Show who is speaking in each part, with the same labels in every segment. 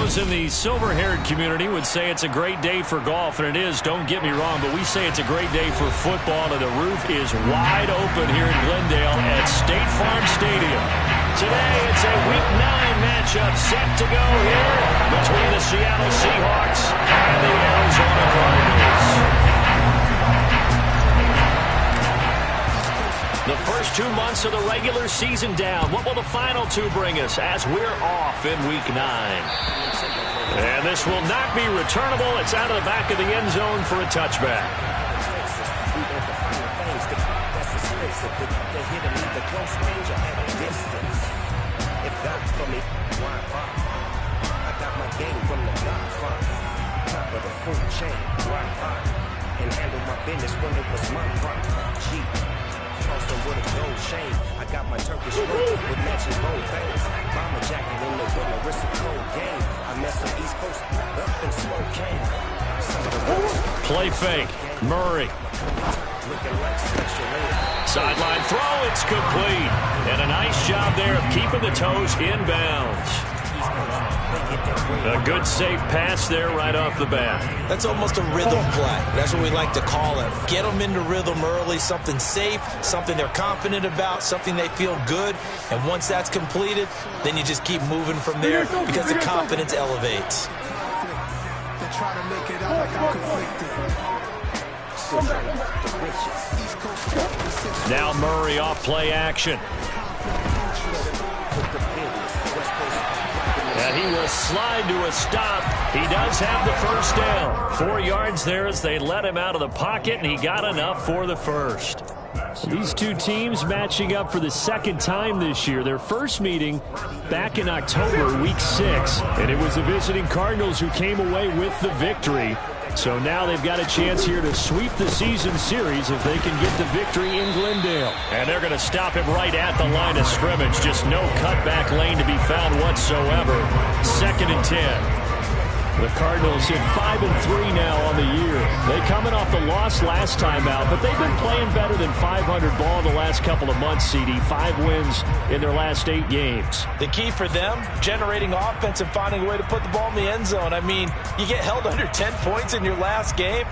Speaker 1: Those in the silver-haired community would say it's a great day for golf, and it is, don't get me wrong, but we say it's a great day for football, and the roof is wide open here in Glendale at State Farm Stadium. Today, it's a Week 9 matchup set to go here between the Seattle Seahawks and the Arizona Cardinals. The first 2 months of the regular season down. What will the final 2 bring us as we're off in Week 9? And this will not be returnable. It's out of the back of the end zone for a touchback.
Speaker 2: And handle my business when it was my problem. With a gold chain, I got my Turkish look with matching gold veins. Bomber jacket in the winter, it's a cold game. I met some East Coast up in Spokane.
Speaker 1: Play fake, Murray. Sideline throw, it's complete. And a nice job there of keeping the toes in bounds. A good safe pass there right off the bat.
Speaker 3: That's almost a rhythm play. That's what we like to call it. Get them into rhythm early, something safe, something they're confident about, something they feel good. And once that's completed, then you just keep moving from there because the confidence elevates.
Speaker 1: Now Murray off play action. And he will slide to a stop. He does have the first down. 4 yards there as they let him out of the pocket, and he got enough for the first. These two teams matching up for the second time this year. Their first meeting back in October, Week 6, and it was the visiting Cardinals who came away with the victory. So now they've got a chance here to sweep the season series if they can get the victory in Glendale. And they're going to stop him right at the line of scrimmage. Just no cutback lane to be found whatsoever. 2nd and 10. The Cardinals hit 5-3 now on the year. They coming off the loss last time out, but they've been playing better than 500 ball the last couple of months, CD. 5 wins in their last 8 games.
Speaker 3: The key for them, generating offense and finding a way to put the ball in the end zone. I mean, you get held under 10 points in your last game.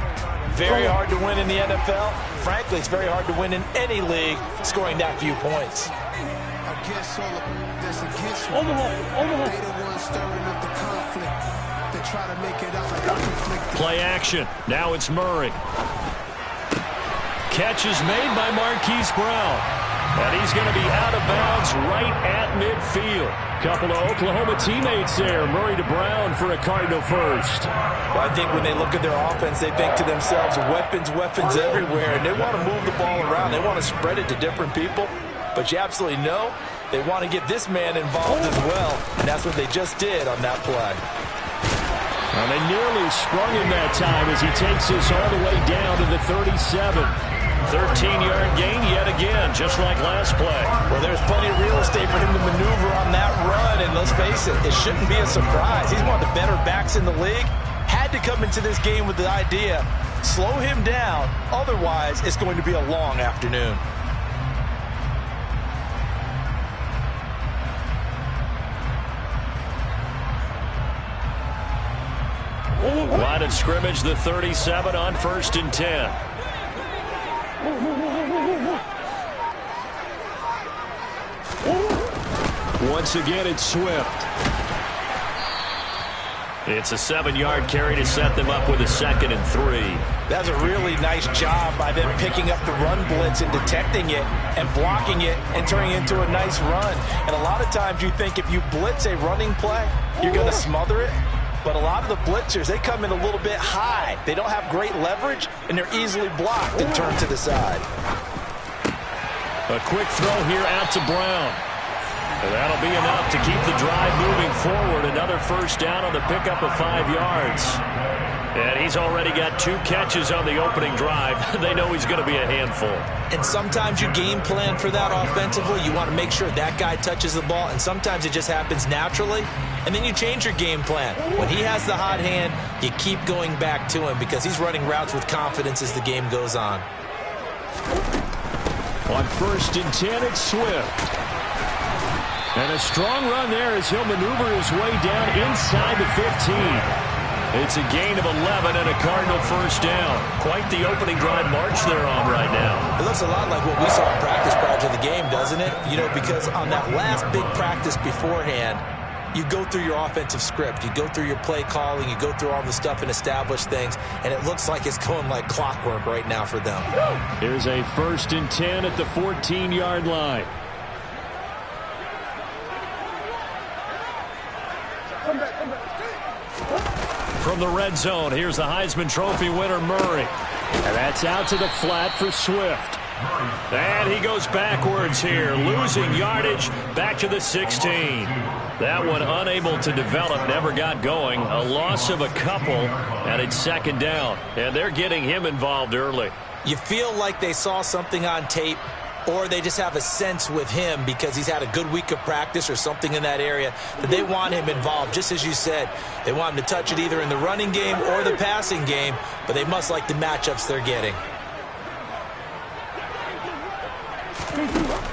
Speaker 3: Very hard to win in the NFL. Frankly, it's very hard to win in any league scoring that few points.
Speaker 1: Play action. Now it's Murray. Catch is made by Marquise Brown. And he's going to be out of bounds right at midfield. Couple of Oklahoma teammates there. Murray to Brown for a Cardinal first.
Speaker 3: Well, I think when they look at their offense, they think to themselves, weapons everywhere. And they want to move the ball around. They want to spread it to different people. But you absolutely know they want to get this man involved as well. And that's what they just did on that play.
Speaker 1: And they nearly sprung him that time as he takes this all the way down to the 37. 13-yard gain yet again, just like last play.
Speaker 3: Well, there's plenty of real estate for him to maneuver on that run, and let's face it, it shouldn't be a surprise. He's one of the better backs in the league. Had to come into this game with the idea, slow him down, otherwise it's going to be a long afternoon.
Speaker 1: Line of scrimmage, the 37 on 1st and 10. Once again, it's Swift. It's a 7-yard carry to set them up with a 2nd and 3.
Speaker 3: That's a really nice job by them picking up the run blitz and detecting it and blocking it and turning it into a nice run. And a lot of times you think if you blitz a running play, you're going to smother it. But a lot of the blitzers, they come in a little bit high. They don't have great leverage, and they're easily blocked and turned to the side.
Speaker 1: A quick throw here out to Brown. And that'll be enough to keep the drive moving forward. Another first down on the pickup of 5 yards. And he's already got 2 catches on the opening drive. They know he's going to be a handful.
Speaker 3: And sometimes you game plan for that offensively. You want to make sure that guy touches the ball, and sometimes it just happens naturally. And then you change your game plan. When he has the hot hand, you keep going back to him because he's running routes with confidence as the game goes on.
Speaker 1: On 1st and 10, it's Swift. And a strong run there as he'll maneuver his way down inside the 15. It's a gain of 11 and a Cardinal first down. Quite the opening drive march they're on right now.
Speaker 3: It looks a lot like what we saw in practice prior to the game, doesn't it? You know, because on that last big practice beforehand, you go through your offensive script. You go through your play calling. You go through all the stuff and establish things. And it looks like it's going like clockwork right now for them.
Speaker 1: Here's a 1st and 10 at the 14-yard line. From the red zone, here's the Heisman Trophy winner, Murray. And that's out to the flat for Swift. And he goes backwards here, losing yardage back to the 16. That one unable to develop, never got going. A loss of a couple, and it's 2nd down. And they're getting him involved early.
Speaker 3: You feel like they saw something on tape, or they just have a sense with him because he's had a good week of practice or something in that area that they want him involved. Just as you said, they want him to touch it either in the running game or the passing game, but they must like the matchups they're getting.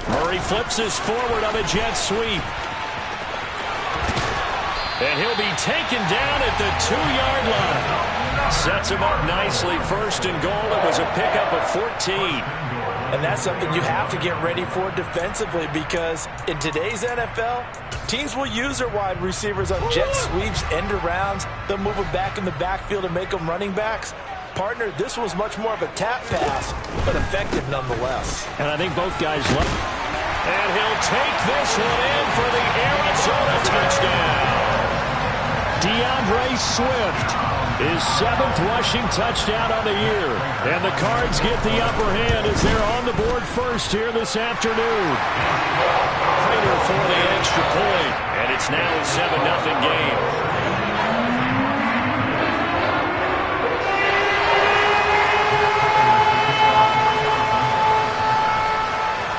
Speaker 1: Murray flips his forward on a jet sweep. And he'll be taken down at the 2-yard line. Sets him up nicely. 1st and goal. It was a pickup of 14.
Speaker 3: And that's something you have to get ready for defensively because in today's NFL, teams will use their wide receivers on jet sweeps, end arounds. They'll move them back in the backfield and make them running backs. Partner, this was much more of a tap pass, but effective nonetheless.
Speaker 1: And I think both guys love it. And he'll take this one in for the Arizona touchdown. DeAndre Swift, his 7th rushing touchdown on the year. And the Cards get the upper hand as they're on the board first here this afternoon. Prater for the extra point, and it's now a 7-0 game.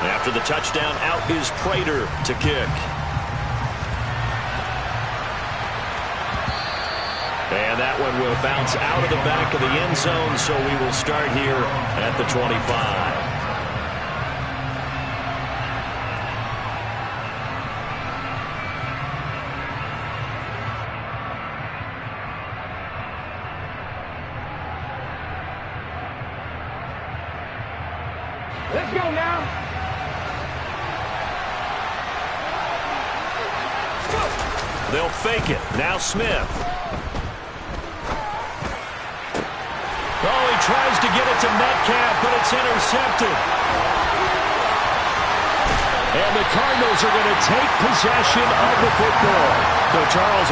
Speaker 1: After the touchdown, out is Prater to kick. And that one will bounce out of the back of the end zone, so we will start here at the 25.
Speaker 4: Let's go now.
Speaker 1: They'll fake it. Now Smith. Oh, he tries to get it to Metcalf, but it's intercepted. And the Cardinals are going to take possession of the football. So Charles.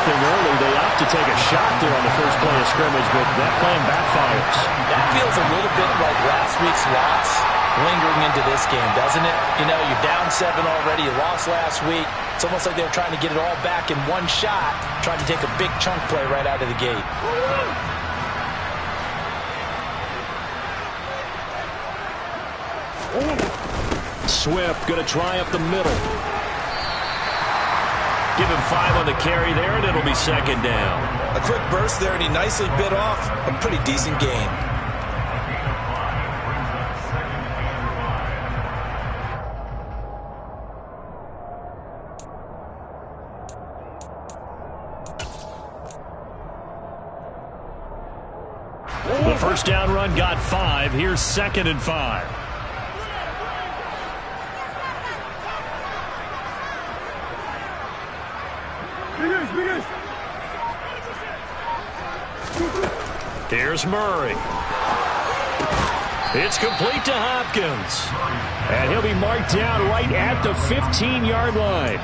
Speaker 1: Early, they opt to take a shot there on the first play of scrimmage, but that plan backfires.
Speaker 3: That feels a little bit like last week's loss lingering into this game, doesn't it? You know, you're down 7 already. You lost last week. It's almost like they were trying to get it all back in one shot, trying to take a big chunk play right out of the gate.
Speaker 1: Swift going to try up the middle. Give him 5 on the carry there, and it'll be 2nd down.
Speaker 3: A quick burst there, and he nicely bit off a pretty decent gain.
Speaker 1: The first down run got 5. Here's 2nd and 5. Here's Murray. It's complete to Hopkins. And he'll be marked down right at the 15-yard line.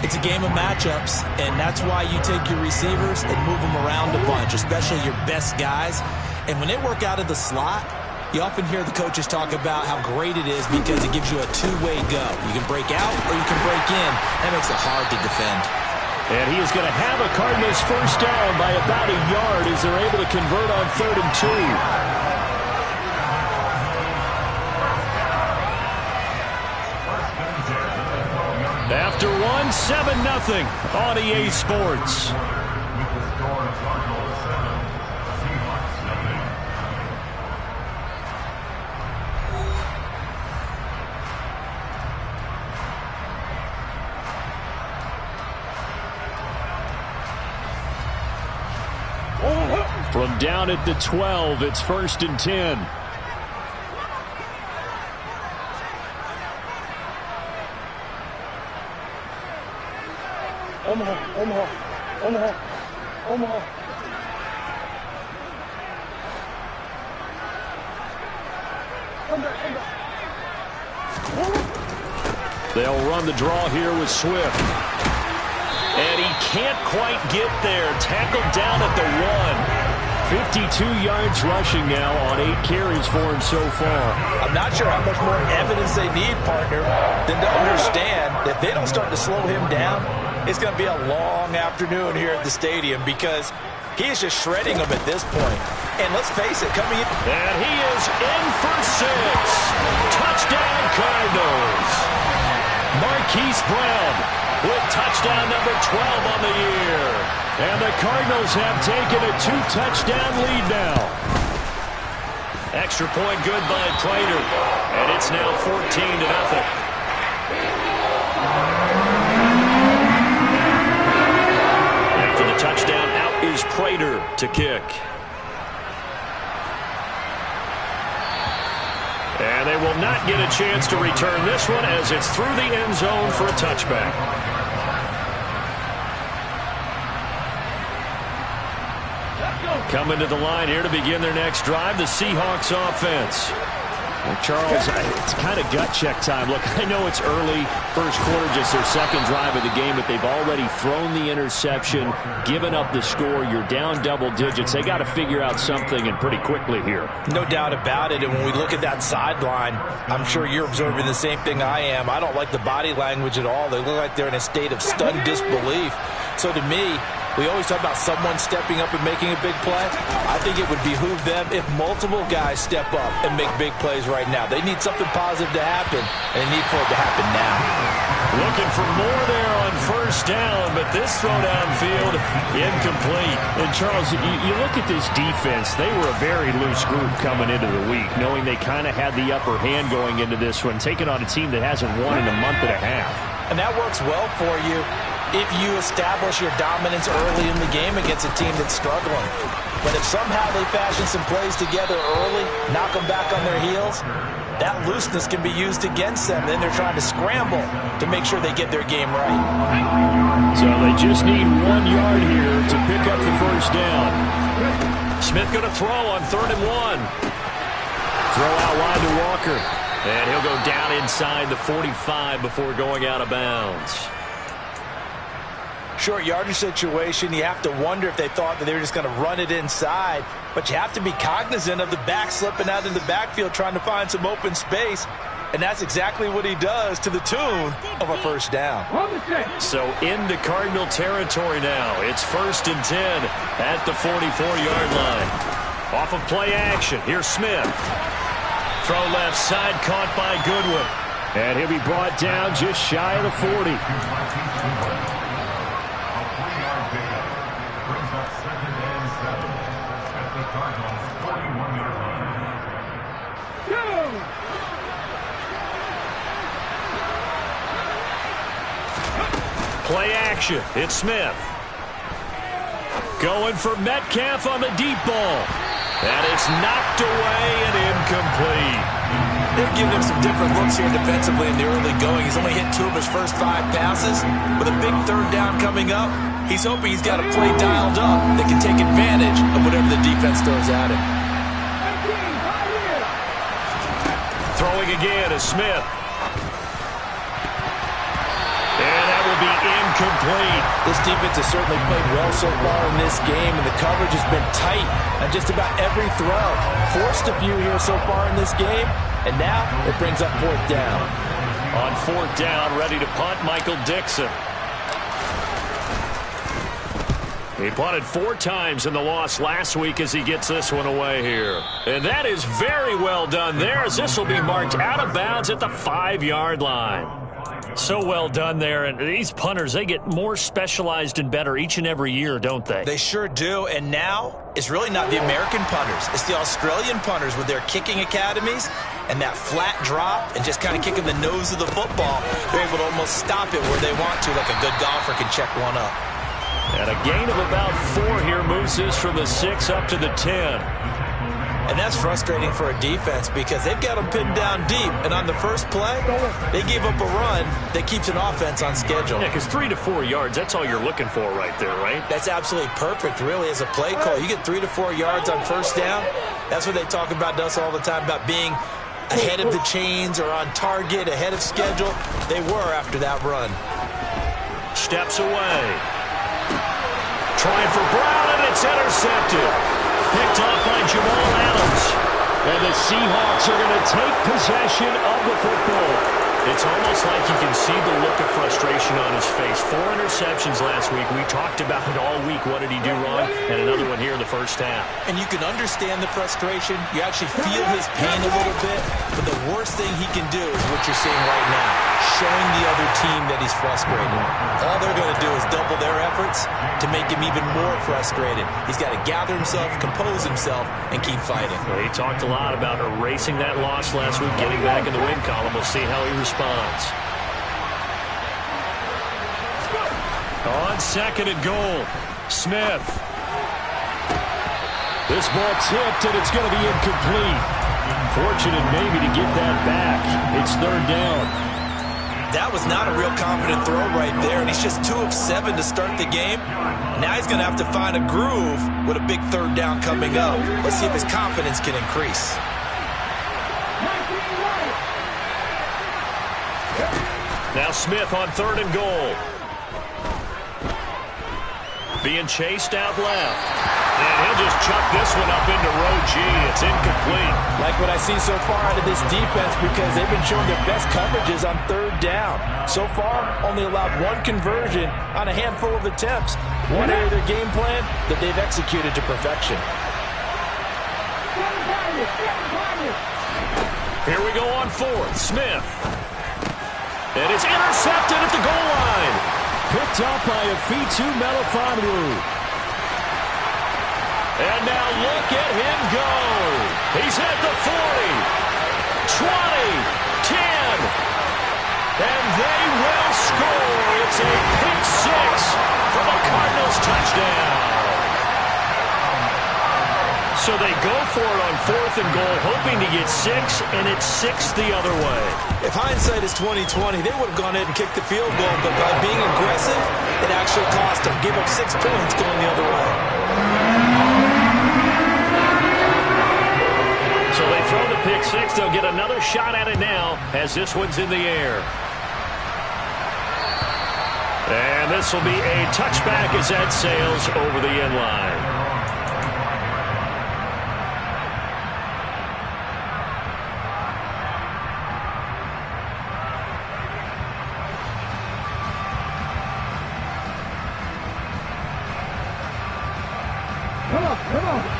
Speaker 3: It's a game of matchups, and that's why you take your receivers and move them around a bunch, especially your best guys. And when they work out of the slot, you often hear the coaches talk about how great it is because it gives you a two-way go. You can break out or you can break in. That makes it hard to defend.
Speaker 1: And he is going to have a Cardinals first down by about a yard as they're able to convert on 3rd and 2. After one, 7-0 on EA Sports. From down at the 12, it's 1st and 10.
Speaker 4: Omaha.
Speaker 1: They'll run the draw here with Swift. And he can't quite get there. Tackled down at the 1. 52 yards rushing now on 8 carries for him so far.
Speaker 3: I'm not sure how much more evidence they need, partner, than to understand that if they don't start to slow him down, it's going to be a long afternoon here at the stadium because he is just shredding them at this point. And let's face it, coming in.
Speaker 1: And he is in for 6. Touchdown Cardinals. Marquise Brown with touchdown number 12 on the year. And the Cardinals have taken a 2-touchdown lead now. Extra point good by Prater. And it's now 14-0. After the touchdown, out is Prater to kick. And they will not get a chance to return this one as it's through the end zone for a touchback. Coming to the line here to begin their next drive, the Seahawks offense. Well, Charles, it's kind of gut check time. Look, I know it's early, first quarter, just their second drive of the game, but they've already thrown the interception, given up the score. You're down double digits. They got to figure out something, and pretty quickly here.
Speaker 3: No doubt about it, and when we look at that sideline, I'm sure you're observing the same thing I am. I don't like the body language at all. They look like they're in a state of stunned disbelief. So to me, we always talk about someone stepping up and making a big play. I think it would behoove them if multiple guys step up and make big plays right now. They need something positive to happen, and they need for it to happen now.
Speaker 1: Looking for more there on first down, but this throw downfield incomplete. And Charles, you look at this defense, they were a very loose group coming into the week, knowing they kind of had the upper hand going into this one, taking on a team that hasn't won in a month and a half.
Speaker 3: And that works well for you if you establish your dominance early in the game against a team that's struggling. But if somehow they fashion some plays together early, knock them back on their heels, that looseness can be used against them. Then they're trying to scramble to make sure they get their game right.
Speaker 1: So they just need 1 yard here to pick up the first down. Smith going to throw on 3rd and 1. Throw out wide to Walker. And he'll go down inside the 45 before going out of bounds.
Speaker 3: Short yardage situation, you have to wonder if they thought that they were just going to run it inside. But you have to be cognizant of the back slipping out in the backfield trying to find some open space. And that's exactly what he does to the tune of a first down.
Speaker 1: So into Cardinal territory now. It's 1st and 10 at the 44-yard line. Off of play action. Here's Smith. Throw left side caught by Goodwin. And he'll be brought down just shy of the 40. Play action. It's Smith. Going for Metcalf on the deep ball. And it's knocked away and incomplete.
Speaker 3: They're giving him some different looks here defensively in the early going. He's only hit 2 of his first 5 passes. With a big 3rd down coming up, he's hoping he's got a play dialed up that can take advantage of whatever the defense throws at him.
Speaker 1: Throwing again as Smith. And that will be incomplete.
Speaker 3: This defense has certainly played well so far in this game, and the coverage has been tight on just about every throw. Forced a few here so far in this game, and now it brings up 4th down.
Speaker 1: On 4th down, ready to punt, Michael Dixon. He punted 4 times in the loss last week as he gets this one away here. And that is very well done there, as this will be marked out of bounds at the 5-yard line. So well done there. And these punters, they get more specialized and better each and every year, don't they?
Speaker 3: They sure do. And now it's really not the American punters. It's the Australian punters with their kicking academies and that flat drop and just kind of kicking the nose of the football. They're able to almost stop it where they want to, like a good golfer can check one up.
Speaker 1: And a gain of about 4 here moves this from the 6 up to the 10.
Speaker 3: And that's frustrating for a defense because they've got them pinned down deep. And on the first play, they gave up a run that keeps an offense on schedule.
Speaker 1: Yeah, because 3 to 4 yards, that's all you're looking for right there, right?
Speaker 3: That's absolutely perfect, really, as a play call. You get 3 to 4 yards on first down. That's what they talk about to us all the time, about being ahead of the chains or on target, ahead of schedule. They were after that run.
Speaker 1: Steps away. Trying for Brown, and it's intercepted. Picked off by Jamal Adams. And the Seahawks are going to take possession of the football. It's almost like you can see the look of frustration on his face. 4 interceptions last week. We talked about it all week. What did he do wrong? And another one here in the first half.
Speaker 3: And you can understand the frustration. You actually feel his pain a little bit. But the worst thing he can do is what you're seeing right now, showing the other team that he's frustrated. All they're going to do is double their efforts to make him even more frustrated. He's got to gather himself, compose himself, and keep fighting.
Speaker 1: Well, he talked a lot about erasing that loss last week, getting back in the win column. We'll see how he responds. On 2nd and goal, Smith. This ball tipped, and it's going to be incomplete. Fortunate maybe to get that back. It's 3rd down.
Speaker 3: That was not a real confident throw right there, and he's just 2 of 7 to start the game. Now he's going to have to find a groove with a big 3rd down coming up. Let's see if his confidence can increase.
Speaker 1: Now Smith on 3rd and goal. Being chased out left. And he'll just chuck this one up into row G. It's incomplete.
Speaker 3: Like what I see so far out of this defense, because they've been showing their best coverages on 3rd down. So far, only allowed 1 conversion on a handful of attempts. One area of their game plan that they've executed to perfection.
Speaker 1: Here we go on 4th. Smith. And it's intercepted at the goal line. Picked up by Afitu Melifonwu. And now look at him go. He's at the 40, 20, 10. And they will score. It's a pick 6 for the Cardinals touchdown. So they go for it on 4th and goal, hoping to get 6, and it's 6 the other way.
Speaker 3: If hindsight is 20/20, they would have gone ahead and kicked the field goal, but by being aggressive, it actually cost them. Give up 6 points going the other way.
Speaker 1: So they throw the pick 6. They'll get another shot at it now as this one's in the air. And this will be a touchback as that sails over the end line.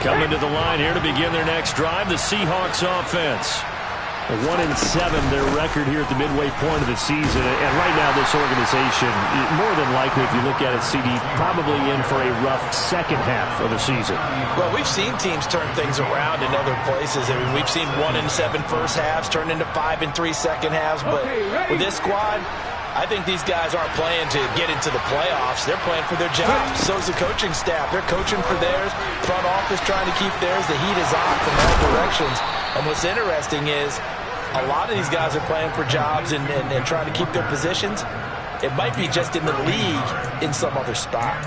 Speaker 1: Coming to the line here to begin their next drive, the Seahawks offense. 1-7, their record here at the midway point of the season. And right now, this organization, more than likely, if you look at it, CD, probably in for a rough second half of the season.
Speaker 3: Well, we've seen teams turn things around in other places. I mean, we've seen 1-7 first halves turn into 5-3 second halves. But with this squad, I think these guys aren't playing to get into the playoffs. They're playing for their jobs. So is the coaching staff. They're coaching for theirs. Front office trying to keep theirs. The heat is on from all directions. And what's interesting is a lot of these guys are playing for jobs and trying to keep their positions. It might be just in the league in some other spot.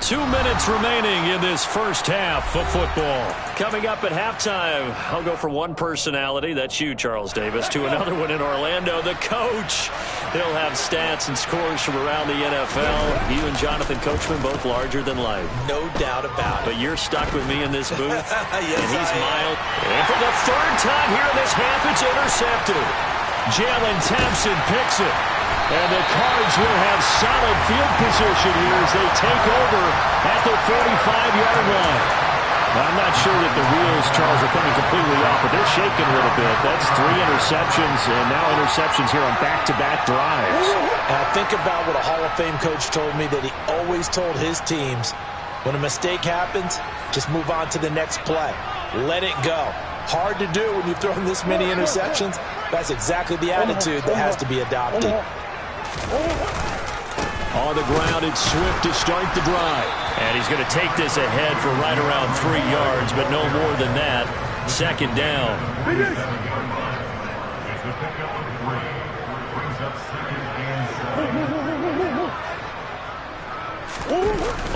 Speaker 1: 2 minutes remaining in this first half of football. Coming up at halftime, I'll go from one personality, that's you, Charles Davis, to another one in Orlando, the coach. He'll have stats and scores from around the NFL. You and Jonathan Coachman both larger than life.
Speaker 3: No doubt about it.
Speaker 1: But you're stuck with me in this booth.
Speaker 3: Yes,
Speaker 1: and he's
Speaker 3: I am.
Speaker 1: mild. And for the third time here in this half, it's intercepted. Jalen Thompson picks it. And the Cards will have solid field position here as they take over at the 45-yard line. I'm not sure that the wheels, Charles, are coming completely off, but they're shaking a little bit. That's 3 interceptions, and now interceptions here on back-to-back drives.
Speaker 3: Now think about what a Hall of Fame coach told me, that he always told his teams, when a mistake happens, just move on to the next play. Let it go. Hard to do when you've thrown this many interceptions. That's exactly the attitude that has to be adopted.
Speaker 1: On the ground, it's Swift to start the drive. And he's going to take this ahead for right around 3 yards, but no more than that. Second down.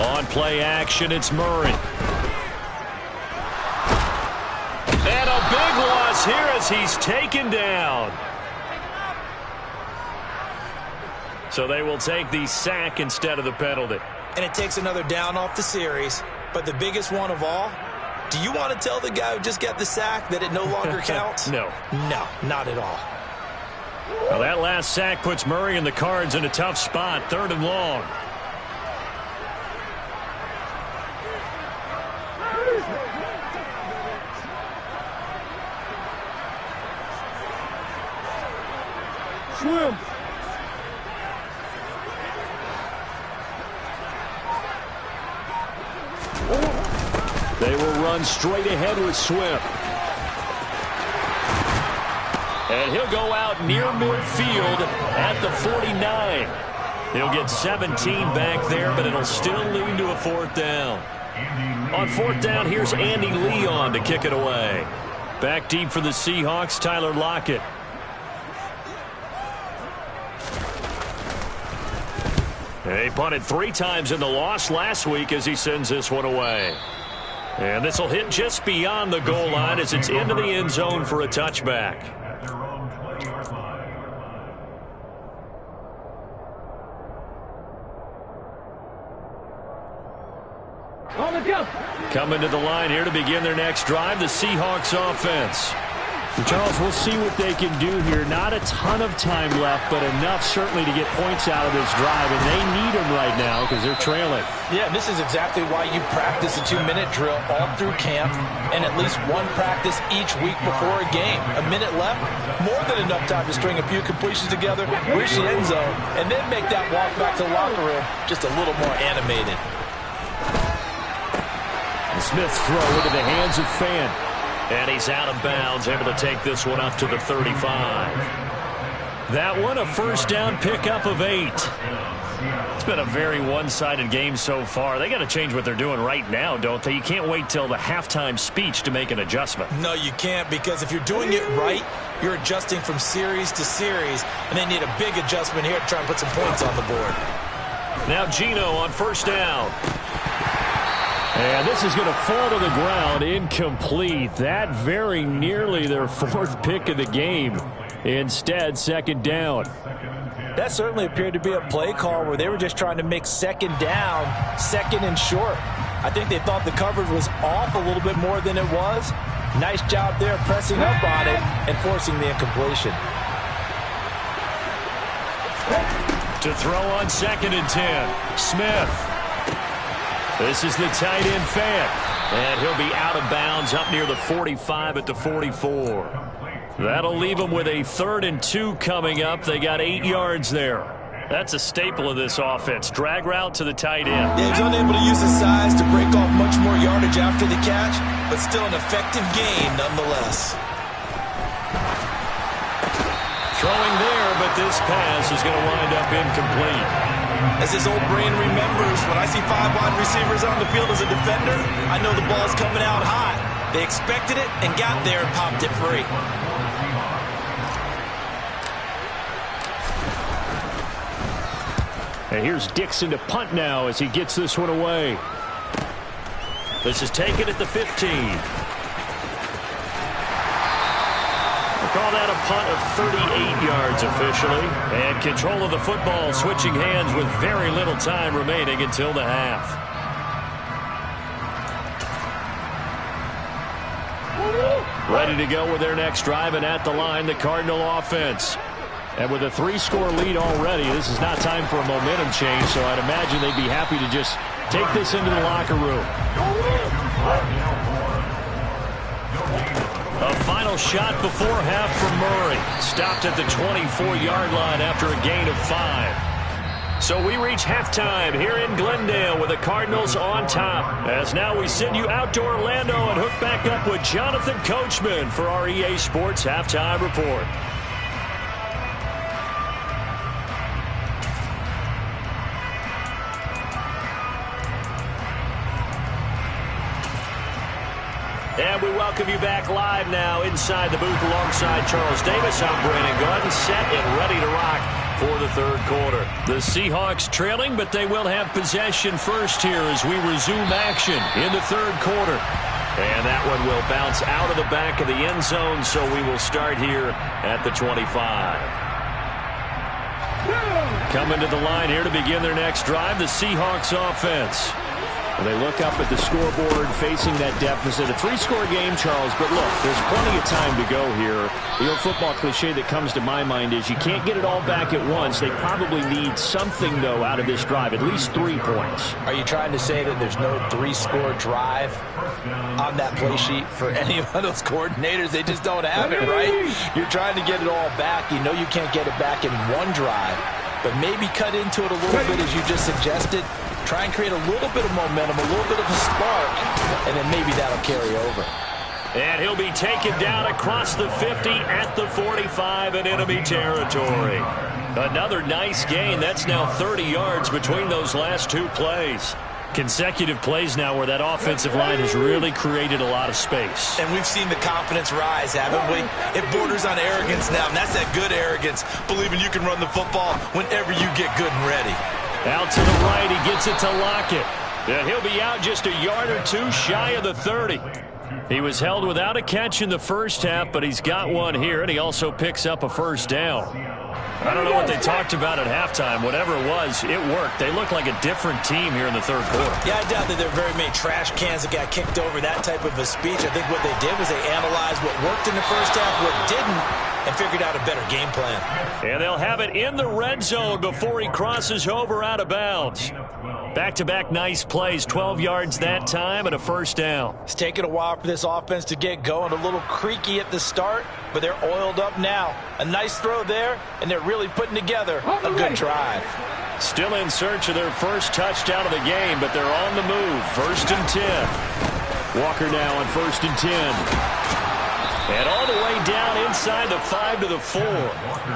Speaker 1: On play action, it's Murray. And a big loss here as he's taken down. So they will take the sack instead of the penalty.
Speaker 3: And it takes another down off the series. But the biggest one of all, do you want to tell the guy who just got the sack that it no longer counts?
Speaker 1: No.
Speaker 3: No, not at all.
Speaker 1: Well, that last sack puts Murray and the Cards in a tough spot, 3rd and long.
Speaker 4: Swim.
Speaker 1: They will run straight ahead with Swift. And he'll go out near midfield at the 49. He'll get 17 back there, but it'll still lead to a 4th down. On 4th down, here's Andy Leon to kick it away. Back deep for the Seahawks, Tyler Lockett. He punted 3 times in the loss last week as he sends this one away. And this will hit just beyond the goal line as it's into the end zone for a touchback. Coming to the line here to begin their next drive, the Seahawks offense.
Speaker 5: Charles, we'll see what they can do here. Not a ton of time left, but enough certainly to get points out of this drive, and they need them right now because they're trailing.
Speaker 3: Yeah, this is exactly why you practice a 2-minute drill all through camp and at least one practice each week before a game. A minute left, more than enough time to string a few completions together, reach the end zone, and then make that walk back to the locker room just a little more animated.
Speaker 1: Smith's throw into the hands of Fant. And he's out of bounds, able to take this one up to the 35. That one, a first down pickup of 8. It's been a very one-sided game so far. They got to change what they're doing right now, don't they? You can't wait till the halftime speech to make an adjustment.
Speaker 3: No, you can't, because if you're doing it right, you're adjusting from series to series, and they need a big adjustment here to try and put some points on the board.
Speaker 1: Now Geno on first down. And this is going to fall to the ground, incomplete. That very nearly their 4th pick of the game. Instead, 2nd down.
Speaker 3: That certainly appeared to be a play call where they were just trying to make 2nd down, 2nd and short. I think they thought the coverage was off a little bit more than it was. Nice job there pressing up on it and forcing the incompletion.
Speaker 1: To throw on 2nd and 10, Smith. This is the tight end Fant. And he'll be out of bounds up near the 45 at the 44. That'll leave them with a 3rd and 2 coming up. They got 8 yards there. That's a staple of this offense. Drag route to the tight end.
Speaker 3: Yeah, he's unable to use his size to break off much more yardage after the catch, but still an effective gain nonetheless.
Speaker 1: Throwing there, but this pass is going to wind up incomplete.
Speaker 3: As his old brain remembers, when I see 5 wide receivers on the field as a defender, I know the ball's coming out hot. They expected it and got there and popped it free.
Speaker 5: And here's Dixon to punt now as he gets this one away.
Speaker 1: This is taken at the 15. We'll call that a punt of 38 yards officially. And control of the football switching hands with very little time remaining until the half. Ready to go with their next drive, and at the line, the Cardinal offense. And with a 3-score lead already, this is not time for a momentum change, so I'd imagine they'd be happy to just take this into the locker room. A final shot before half from Murray. Stopped at the 24-yard line after a gain of 5. So we reach halftime here in Glendale with the Cardinals on top. As now we send you out to Orlando and hook back up with Jonathan Coachman for our EA Sports Halftime Report. And we welcome you back live now inside the booth alongside Charles Davis. I'm Brandon Gaudin, set and ready to rock for the third quarter. The Seahawks trailing, but they will have possession first here as we resume action in the third quarter. And that one will bounce out of the back of the end zone, so we will start here at the 25. Coming to the line here to begin their next drive, the Seahawks offense. They look up at the scoreboard facing that deficit. A 3-score game, Charles, but look, there's plenty of time to go here. The old football cliche that comes to my mind is you can't get it all back at once. They probably need something, though, out of this drive, at least 3 points.
Speaker 3: Are you trying to say that there's no 3-score drive on that play sheet for any of those coordinators? They just don't have it, right? You're trying to get it all back. You know you can't get it back in one drive, but maybe cut into it a little bit as you just suggested. Try and create a little bit of momentum, a little bit of a spark, and then maybe that'll carry over.
Speaker 1: And he'll be taken down across the 50 at the 45 in enemy territory. Another nice gain. That's now 30 yards between those last 2 plays. Consecutive plays now where that offensive line has really created a lot of space.
Speaker 3: And we've seen the confidence rise, haven't we? It borders on arrogance now, and that's that good arrogance, believing you can run the football whenever you get good and ready.
Speaker 1: Out to the right, he gets it to Lockett. And he'll be out just a yard or 2 shy of the 30. He was held without a catch in the first half, but he's got one here, and he also picks up a first down. I don't know what they talked about at halftime. Whatever it was, it worked. They look like a different team here in the third quarter.
Speaker 3: Yeah, I doubt that there are very many trash cans that got kicked over, that type of a speech. I think what they did was they analyzed what worked in the first half, what didn't, and figured out a better game plan.
Speaker 1: And they'll have it in the red zone before he crosses over out of bounds. Back-to-back nice plays, 12 yards that time and a first down.
Speaker 3: It's taken a while for this offense to get going. A little creaky at the start, but they're oiled up now. A nice throw there, and they're really putting together a good drive.
Speaker 1: Still in search of their first touchdown of the game, but they're on the move. 1st and 10. Walker now on 1st and 10. And all the way down inside the 5 to the 4.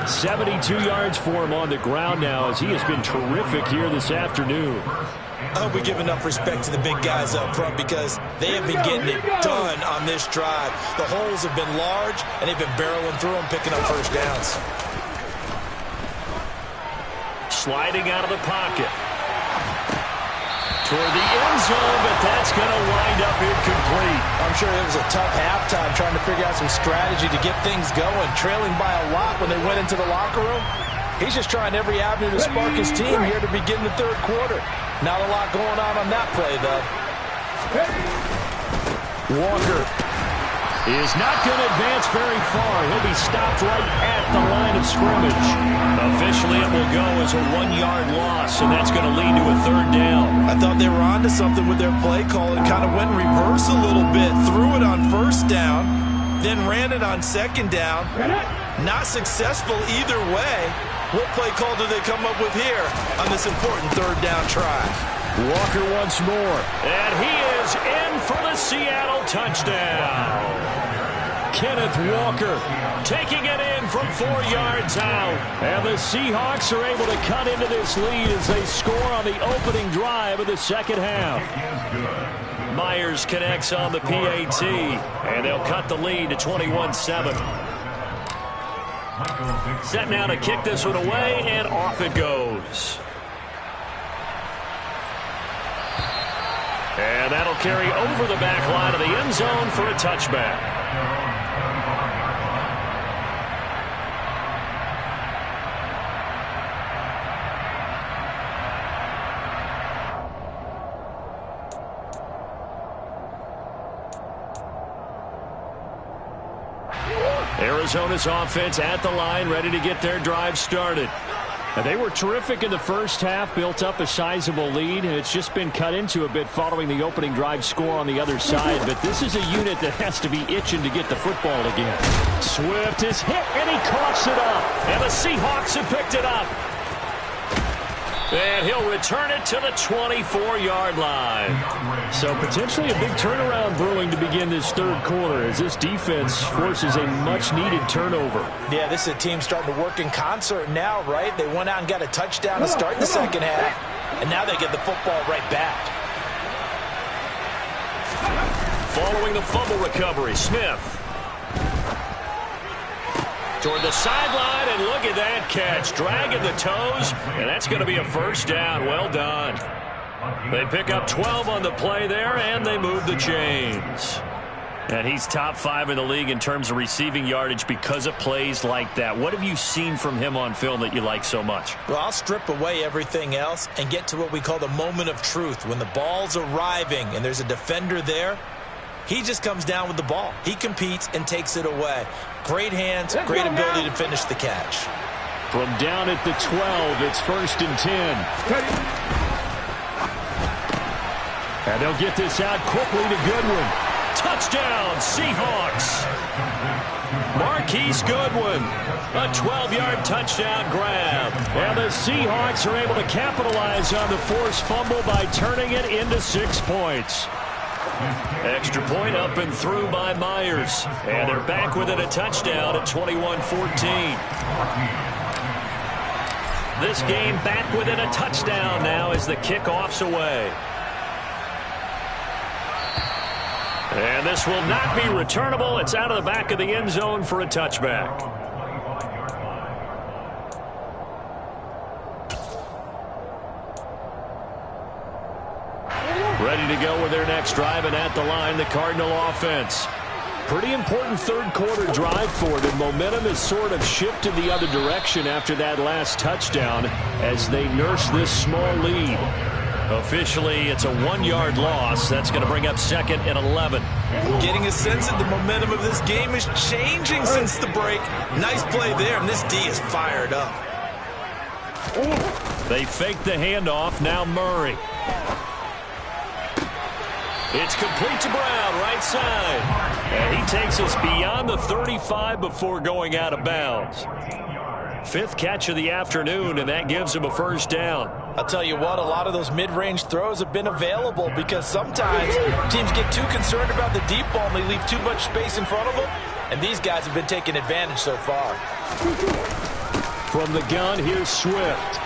Speaker 1: 72 yards for him on the ground now as he has been terrific here this afternoon.
Speaker 3: I hope we give enough respect to the big guys up front because they have been getting it done on this drive. The holes have been large, and they've been barreling through them, picking up first downs.
Speaker 1: Sliding out of the pocket. Toward the end zone, but that's going to wind up incomplete.
Speaker 3: I'm sure it was a tough halftime trying to figure out some strategy to get things going. Trailing by a lot when they went into the locker room. He's just trying every avenue to spark his team here to begin the third quarter. Not a lot going on that play, though.
Speaker 1: Walker is not going to advance very far. He'll be stopped right at the line of scrimmage. Officially, it will go as a 1-yard loss, and that's going to lead to a third down.
Speaker 3: I thought they were onto something with their play call. It kind of went in reverse a little bit. Threw it on first down, then ran it on second down. Not successful either way. What play call do they come up with here on this important third down try?
Speaker 1: Walker once more, and he is in for the Seattle touchdown. Kenneth Walker taking it in from 4 yards out. And the Seahawks are able to cut into this lead as they score on the opening drive of the second half. Myers connects on the PAT, and they'll cut the lead to 21-7. Set now to kick this one away, and off it goes. And that'll carry over the back line of the end zone for a touchback. Arizona's offense at the line, ready to get their drive started. And they were terrific in the first half, built up a sizable lead, and it's just been cut into a bit following the opening drive score on the other side. But this is a unit that has to be itching to get the football again. Swift is hit, and he coughs it up. And the Seahawks have picked it up. And he'll return it to the 24-yard line. So potentially a big turnaround brewing to begin this third quarter as this defense forces a much-needed turnover.
Speaker 3: Yeah, this is a team starting to work in concert now, right? They went out and got a touchdown to start the second half, and now they get the football right back.
Speaker 1: Following the fumble recovery, Smith. Toward the sideline, and look at that catch. Dragging the toes, and that's going to be a first down. Well done. They pick up 12 on the play there, and they move the chains. And he's top 5 in the league in terms of receiving yardage because of plays like that. What have you seen from him on film that you like so much?
Speaker 3: Well, I'll strip away everything else and get to what we call the moment of truth. When the ball's arriving and there's a defender there, he just comes down with the ball. He competes and takes it away. Great hands, great ability to finish the catch.
Speaker 1: From down at the 12, it's 1st and 10. And they'll get this out quickly to Goodwin. Touchdown, Seahawks. Marquise Goodwin, a 12-yard touchdown grab. And the Seahawks are able to capitalize on the forced fumble by turning it into 6 points. Extra point up and through by Myers. And they're back within a touchdown at 21-14. This game back within a touchdown now as the kickoff's away. And this will not be returnable. It's out of the back of the end zone for a touchback. Ready to go with their next drive, and at the line, the Cardinal offense. Pretty important third quarter drive for them. Momentum has sort of shifted the other direction after that last touchdown as they nurse this small lead. Officially, it's a 1-yard loss. That's going to bring up 2nd and 11.
Speaker 3: Getting a sense that the momentum of this game is changing since the break. Nice play there, and this D is fired up.
Speaker 1: They fake the handoff. Now Murray. It's complete to Brown, right side. And he takes us beyond the 35 before going out of bounds. 5th catch of the afternoon, and that gives him a first down.
Speaker 3: I'll tell you what, a lot of those mid-range throws have been available because sometimes teams get too concerned about the deep ball and they leave too much space in front of them, and these guys have been taking advantage so far.
Speaker 1: From the gun, here's Swift.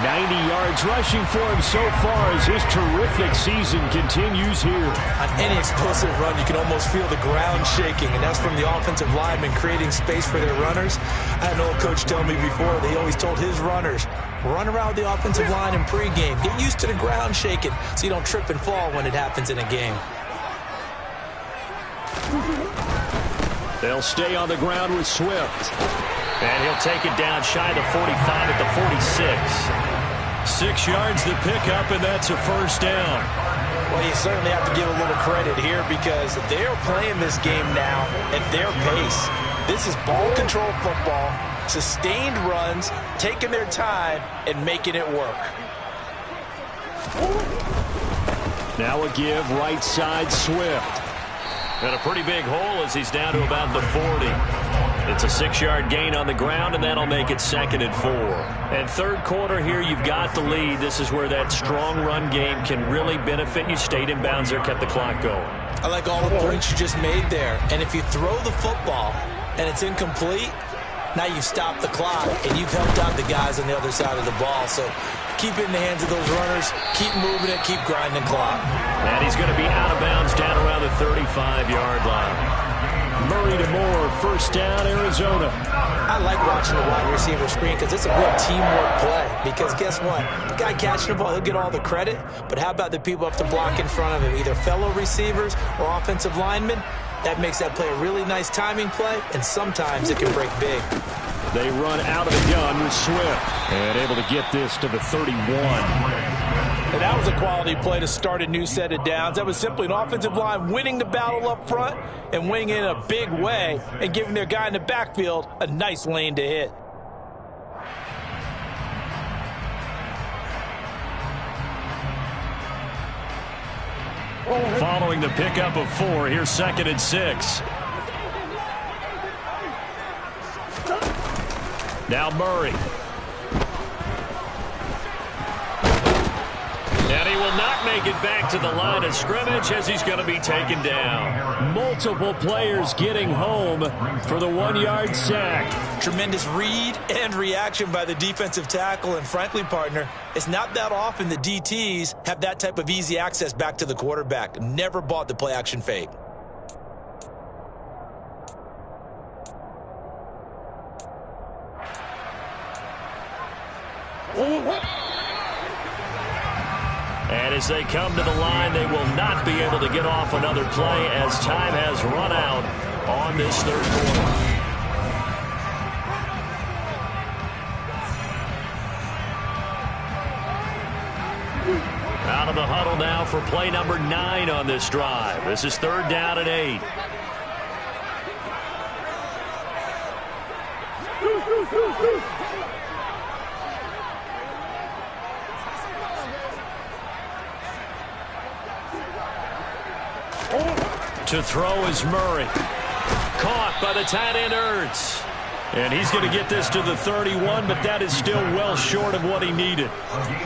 Speaker 1: 90 yards rushing for him so far as his terrific season continues here.
Speaker 3: On any explosive run, you can almost feel the ground shaking, and that's from the offensive linemen creating space for their runners. I had an old coach tell me before, they always told his runners, run around the offensive line in pregame. Get used to the ground shaking so you don't trip and fall when it happens in a game.
Speaker 1: They'll stay on the ground with Swift. And he'll take it down shy of the 45 at the 46. 6 yards to pick up, and that's a first down.
Speaker 3: Well, you certainly have to give a little credit here because they're playing this game now at their pace. This is ball control football, sustained runs, taking their time, and making it work.
Speaker 1: Now a give right side Swift. And a pretty big hole as he's down to about the 40. It's a 6-yard gain on the ground, and that'll make it 2nd and 4. And third quarter here, you've got the lead. This is where that strong run game can really benefit you. Stayed in bounds there, kept the clock going.
Speaker 3: I like all the points you just made there. And if you throw the football and it's incomplete, now you've stopped the clock, and you've helped out the guys on the other side of the ball. So keep it in the hands of those runners. Keep moving it. Keep grinding clock.
Speaker 1: And he's going to be out of bounds down around the 35-yard line. Murray to Moore, first down, Arizona.
Speaker 3: I like watching the wide receiver screen because it's a real teamwork play. Because guess what? The guy catching the ball, he'll get all the credit. But how about the people up to block in front of him, either fellow receivers or offensive linemen? That makes that play a really nice timing play, and sometimes it can break big.
Speaker 1: They run out of the gun with Swift. And able to get this to the 31.
Speaker 3: And that was a quality play to start a new set of downs. That was simply an offensive line winning the battle up front and winning in a big way and giving their guy in the backfield a nice lane to hit.
Speaker 1: Following the pickup of 4, here's 2nd and 6. Now Murray. And he will not make it back to the line of scrimmage as he's going to be taken down. Multiple players getting home for the 1-yard sack.
Speaker 3: Tremendous read and reaction by the defensive tackle. And frankly, partner, it's not that often the DTs have that type of easy access back to the quarterback. Never bought the play action fake.
Speaker 1: And as they come to the line, they will not be able to get off another play as time has run out on this third quarter. Out of the huddle now for play number 9 on this drive. This is 3rd down and 8. To throw is Murray. Caught by the tight end Ertz. And he's going to get this to the 31, but that is still well short of what he needed.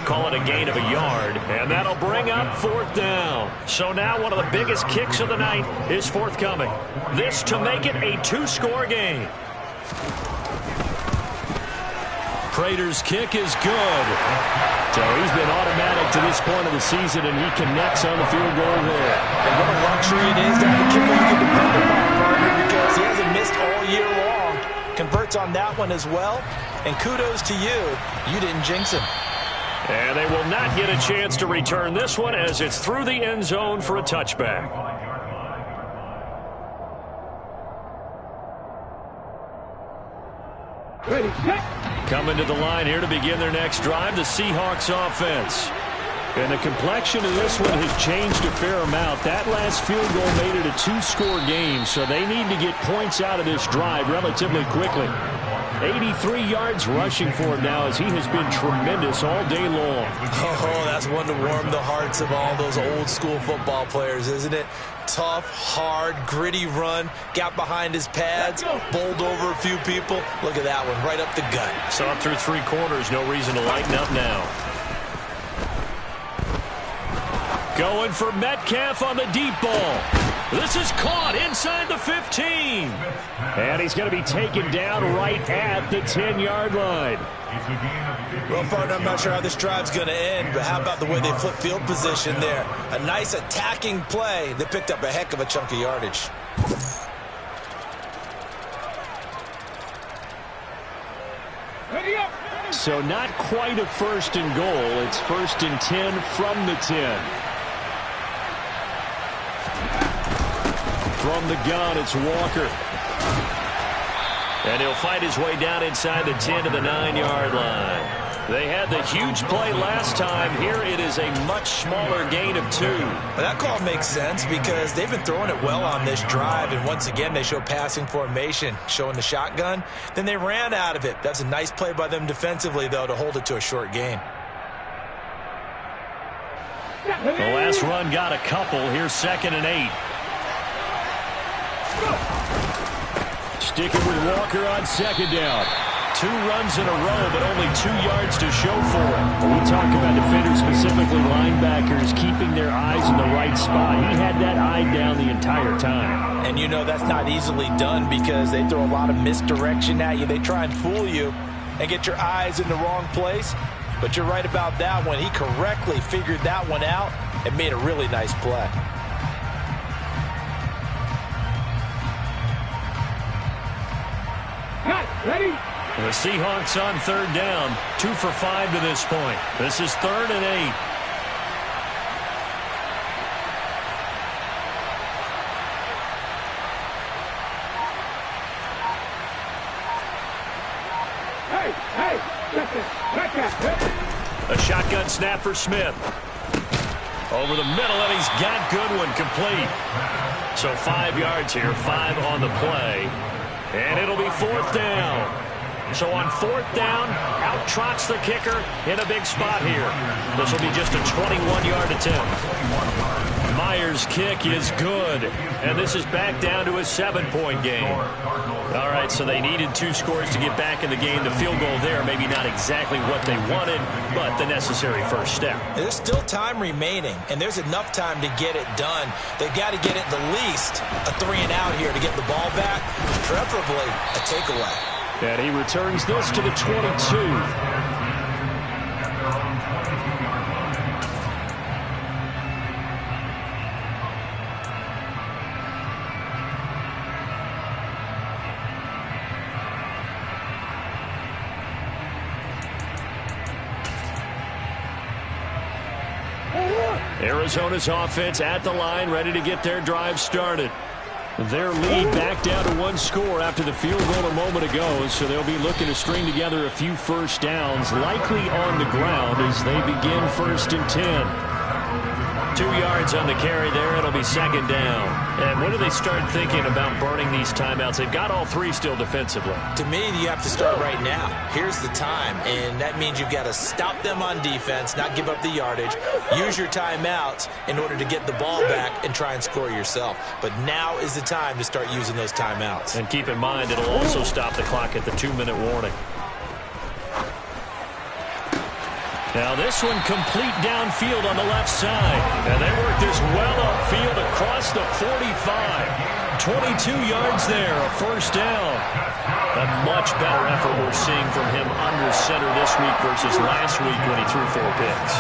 Speaker 1: Call it a gain of a yard, and that'll bring up 4th down. So now one of the biggest kicks of the night is forthcoming. This to make it a 2-score game. Prater's kick is good. So he's been automatic to this point of the season, and he connects on the field goal there.
Speaker 3: And what a luxury it is to have a kicker you can depend upon, partner, because he hasn't missed all year long. Converts on that one as well. And kudos to you. You didn't jinx him.
Speaker 1: And they will not get a chance to return this one as it's through the end zone for a touchback.
Speaker 4: Ready, set.
Speaker 1: Coming to the line here to begin their next drive, the Seahawks offense. And the complexion of this one has changed a fair amount. That last field goal made it a 2-score game, so they need to get points out of this drive relatively quickly. 83 yards rushing for him now as he has been tremendous all day long.
Speaker 3: Oh, that's one to warm the hearts of all those old-school football players, isn't it? Tough, hard, gritty run, got behind his pads, bowled over a few people. Look at that one, right up the gut.
Speaker 1: So up through 3 quarters, no reason to lighten up now. Going for Metcalf on the deep ball. This is caught inside the 15. And he's going to be taken down right at the 10-yard line.
Speaker 3: Well, partner, I'm not sure how this drive's going to end, but how about the way they flip field position there? A nice attacking play that picked up a heck of a chunk of yardage.
Speaker 4: Ready up.
Speaker 1: So not quite a 1st and goal. It's 1st and 10 from the 10. From the gun, it's Walker. And he'll fight his way down inside the 10 to the 9-yard line. They had the huge play last time. Here it is a much smaller gain of 2.
Speaker 3: Well, that call makes sense because they've been throwing it well on this drive, and once again they show passing formation, showing the shotgun. Then they ran out of it. That's a nice play by them defensively, though, to hold it to a short gain.
Speaker 1: The last run got a couple. Here's 2nd and 8. Sticking with Walker on 2nd down. 2 runs in a row, but only 2 yards to show for it. When we talk about defenders, specifically linebackers, keeping their eyes in the right spot. He had that eye down the entire time.
Speaker 3: And you know that's not easily done because they throw a lot of misdirection at you. They try and fool you and get your eyes in the wrong place. But you're right about that one. He correctly figured that one out and made a really nice play.
Speaker 4: Ready?
Speaker 1: The Seahawks on third down. 2 for 5 to this point. This is 3rd and 8.
Speaker 4: Hey, check that.
Speaker 1: A shotgun snap for Smith. Over the middle, and he's got Goodwin complete. So 5 yards here, 5 on the play. And it'll be 4th down. So on 4th down, out trots the kicker in a big spot here. This will be just a 21-yard attempt. Myers' kick is good. And this is back down to a 7-point game. All right, so they needed 2 scores to get back in the game. The field goal there, maybe not exactly what they wanted, but the necessary first step.
Speaker 3: There's still time remaining, and there's enough time to get it done. They've got to get at the least a 3-and-out here to get the ball back, preferably a takeaway.
Speaker 5: And he returns this to the 22. Arizona's offense at the line, ready to get their drive started. Their lead back down to 1 score after the field goal a moment ago, so they'll be looking to string together a few first downs, likely on the ground as they begin 1st and 10. 2 yards on the carry there. It'll be 2nd down. And when do they start thinking about burning these timeouts? They've got all 3 still defensively.
Speaker 3: To me, you have to start right now. Here's the time, and that means you've got to stop them on defense, not give up the yardage, use your timeouts in order to get the ball back and try and score yourself. But now is the time to start using those timeouts.
Speaker 1: And keep in mind, it'll also stop the clock at the 2-minute warning. Now this one complete downfield on the left side. And they work this well upfield across the 45. 22 yards there, a first down. A much better effort we're seeing from him under center this week versus last week when he threw 4 picks.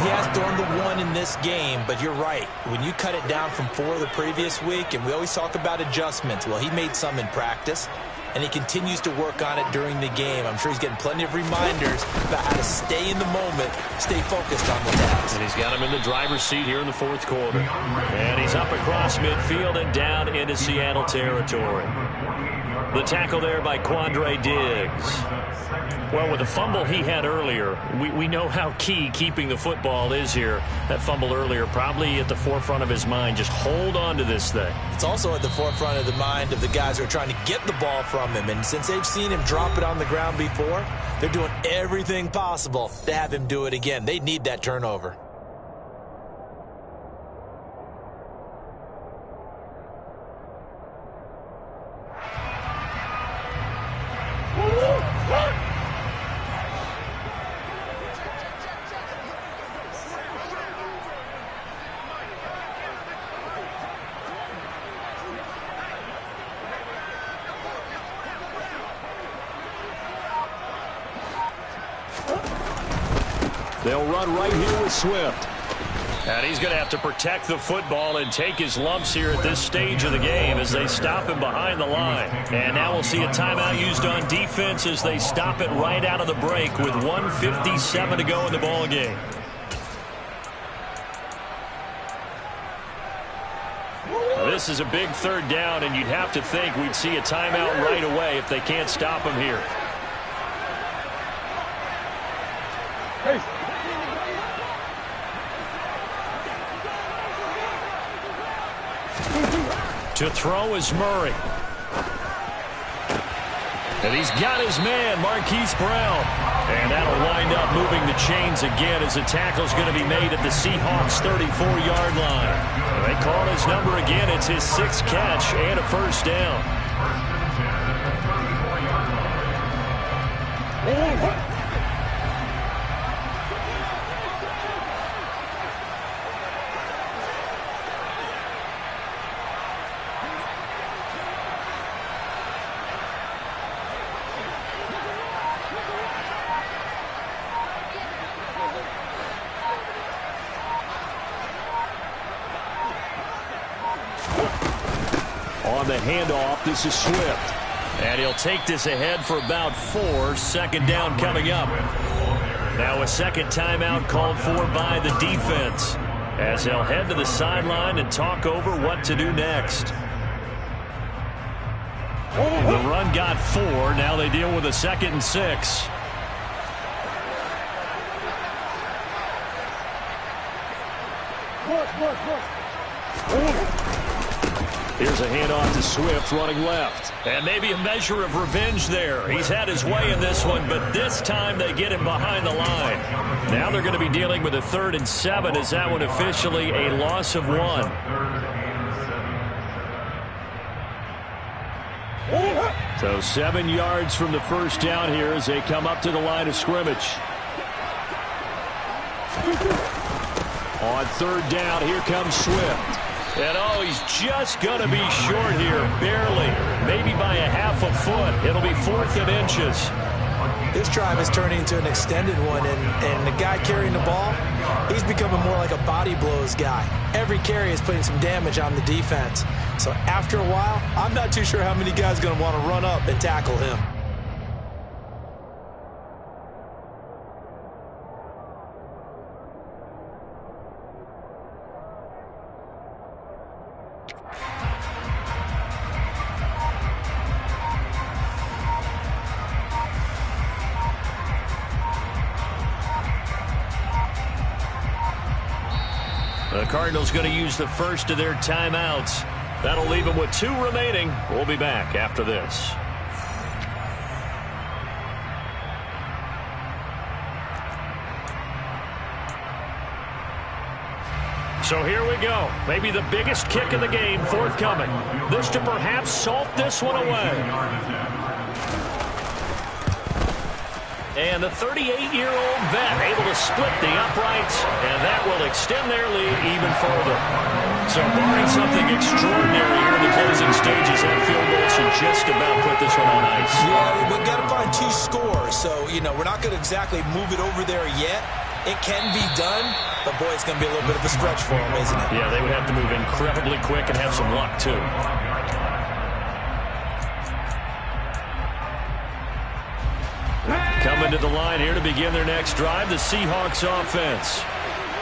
Speaker 3: He has thrown the 1 in this game, but you're right. When you cut it down from 4 the previous week, and we always talk about adjustments, well, he made some in practice, and he continues to work on it during the game. I'm sure he's getting plenty of reminders about how to stay in the moment, stay focused on the task.
Speaker 1: And he's got him in the driver's seat here in the 4th quarter. And he's up across midfield and down into Seattle territory. The tackle there by Quandre Diggs. Well, with the fumble he had earlier, we know how key keeping the football is here. That fumble earlier probably at the forefront of his mind. Just hold on to this thing.
Speaker 3: It's also at the forefront of the mind of the guys who are trying to get the ball from him. And since they've seen him drop it on the ground before, they're doing everything possible to have him do it again. They need that turnover.
Speaker 5: They'll run right here with Swift.
Speaker 1: And he's going to have to protect the football and take his lumps here at this stage of the game as they stop him behind the line. And now we'll see a timeout used on defense as they stop it right out of the break with 1:57 to go in the ball game. This is a big 3rd down, and you'd have to think we'd see a timeout right away if they can't stop him here. To throw is Murray. And he's got his man, Marquise Brown. And that'll wind up moving the chains again as the tackle's going to be made at the Seahawks' 34-yard line. They call his number again. It's his 6th catch and a first down.
Speaker 5: On the handoff, this is Swift.
Speaker 1: And he'll take this ahead for about 4. Second down coming up. Now a second timeout called for by the defense, as they'll head to the sideline and talk over what to do next. The run got 4. Now they deal with a 2nd and 6. Here's a handoff to Swift running left. And maybe a measure of revenge there. He's had his way in this one, but this time they get him behind the line. Now they're going to be dealing with a 3rd and 7. Is that one officially a loss of 1? So 7 yards from the first down here as they come up to the line of scrimmage. On 3rd down, here comes Swift. And, he's just going to be short here, barely, maybe by a half a foot. It'll be 4th and inches.
Speaker 3: This drive is turning into an extended one, and the guy carrying the ball, he's becoming more like a body blows guy. Every carry is putting some damage on the defense. So after a while, I'm not too sure how many guys are going to want to run up and tackle him.
Speaker 1: The Cardinals going to use the first of their timeouts. That'll leave them with 2 remaining. We'll be back after this. So here we go. Maybe the biggest kick of the game forthcoming. This to perhaps salt this one away. And the 38-year-old vet able to split the uprights, and that will extend their lead even further. So barring something extraordinary here in the closing stages, that field goal should just about put this one on ice.
Speaker 3: Yeah, we've got to find 2 scores. So, we're not going to exactly move it over there yet. It can be done, but, boy, it's going to be a little bit of a stretch for them, isn't it?
Speaker 1: Yeah, they would have to move incredibly quick and have some luck, too. Coming to the line here to begin their next drive, the Seahawks offense.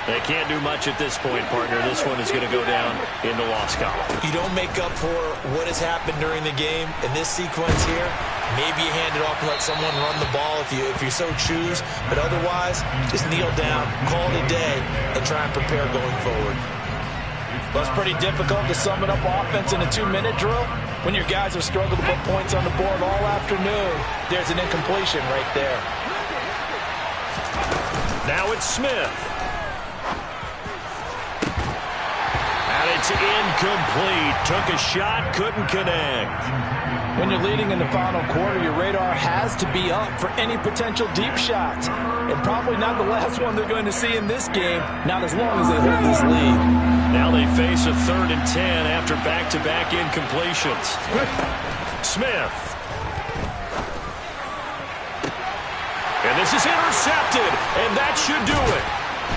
Speaker 1: They can't do much at this point, partner. This one is going to go down in the loss column.
Speaker 3: You don't make up for what has happened during the game in this sequence here. Maybe you hand it off and let someone run the ball if you so choose. But otherwise, just kneel down, call it a day, and try and prepare going forward. Well, it's pretty difficult to sum it up offense in a 2-minute drill. When your guys have struggled to put points on the board all afternoon, there's an incompletion right there.
Speaker 1: Now it's Smith. And it's incomplete. Took a shot, couldn't connect.
Speaker 3: When you're leading in the final quarter, your radar has to be up for any potential deep shots. And probably not the last one they're going to see in this game, not as long as they hold this lead.
Speaker 1: Now they face a 3rd and 10 after back-to-back incompletions. Smith. And this is intercepted, and that should do it.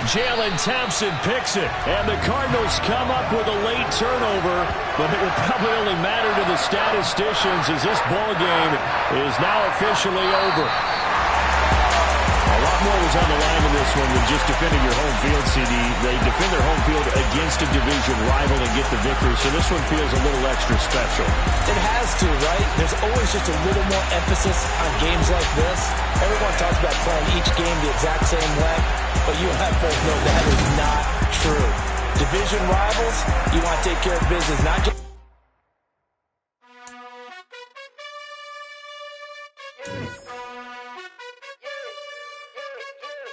Speaker 1: Jalen Thompson picks it, and the Cardinals come up with a late turnover, but it will probably only matter to the statisticians as this ball game is now officially over. A lot more was on the line in this one than just defending your home field, CD. They defend their home field against a division rival and get the victory, so this one feels a little extra special.
Speaker 3: It has to, right? There's always just a little more emphasis on games like this. Everyone talks about playing each game the exact same way, but you and I both know that is not true. Division rivals, you want to take care of business, not just...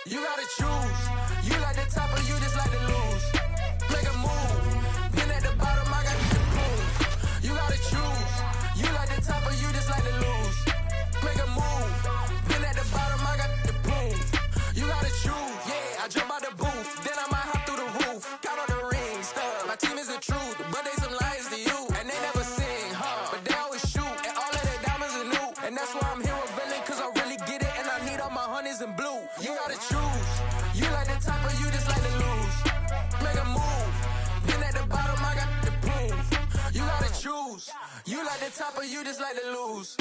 Speaker 6: You gotta choose. You like the top or you just like to lose. Make a move. Been at the bottom, I got the prove. You gotta choose. You like the top or you just like to lose. Make a move. Been at the bottom, I got the prove. You gotta choose. Yeah, I jump out the booth. Then I might hop through the roof. Count on the rings. My team is the truth, but they some liars to you. And they never sing, but they always shoot. And all of their diamonds are new. And that's why I'm here with Villain, cause I really get it. And I need all my honeys in blue. You gotta choose. You like the top or you just like to lose. Make a move. Been at the bottom, I got the proof. You gotta choose. You like the top or you just like to lose.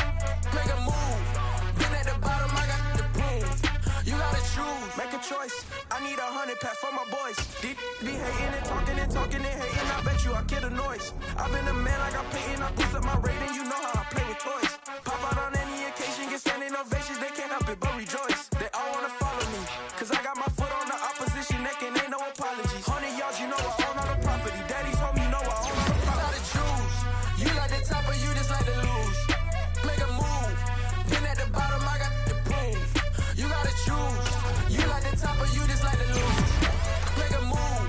Speaker 6: choice. I need 100 pack for my boys. These be hating and talking and talking and hating. I bet you I get a noise. I've been a man like I'm Peyton. I boost up my rating. You know how I play with toys. Pop out on any occasion, get standing ovations. They can't help it but rejoice. They all wanna follow me, cause I got my foot on the opposition neck and ain't no apologies. 100 yards, you know I own all the property. Daddy's home, you know I own all the property. You gotta choose. You like the top or you just like to lose. Make a move. Then at the bottom, I got the proof. You gotta choose. You like the top or you just like to lose. Make a move.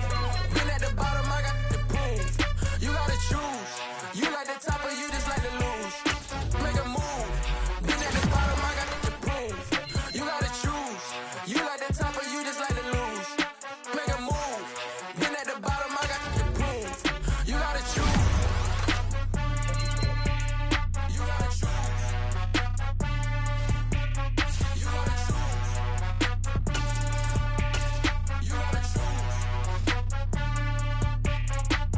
Speaker 6: Then at the bottom, I got the proof. You gotta choose. You like the top or you just like to lose. Make a move. Then at the bottom, I got the proof. You gotta choose. You like the top or you just like to lose. Make a move. Then at the bottom, I got the proof. You gotta choose. You gotta choose. You gotta choose. You gotta choose.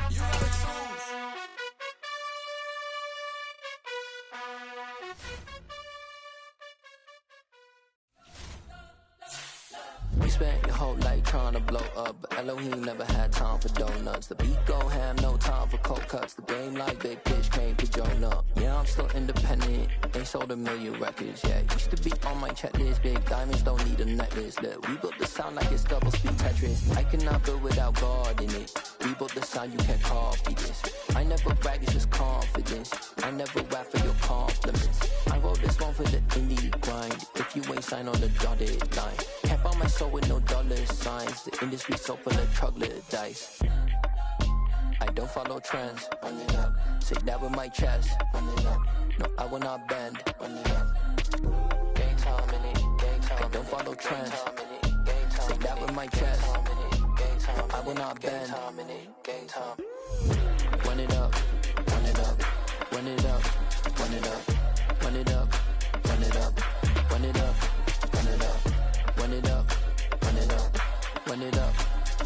Speaker 6: You gotta choose.
Speaker 7: We spent your whole life trying to blow up, but Elohim never had time for donuts. The beat gon' have no time for cold cuts. The game like Big Pitch came to Jonah. Yeah, I'm still independent, ain't sold a million records. Yeah, used to be on my checklist. Big diamonds don't need a necklace. Look, we built the sound like it's double speed Tetris. I cannot build without God in it. We built the sound, you can't copy this. I never brag, it's just confidence. I never rap for your compliments. I wrote this one for the indie grind. If you ain't signed on the dotted line, can't buy my soul with no dollar signs. The industry so full of troglodytes. I don't follow trends. Run it up. Say that with my chest. Run it up. No, I will not bend. Run it up. Gang time in it. Gang time. I don't follow trends. Say that with my chest. No, I will not bend. Gang time. Run it up. Run it up. Run it up. Run it up. Run it up. Run it up. Run it up. Run it up. Run it up. Run it up. Run it up.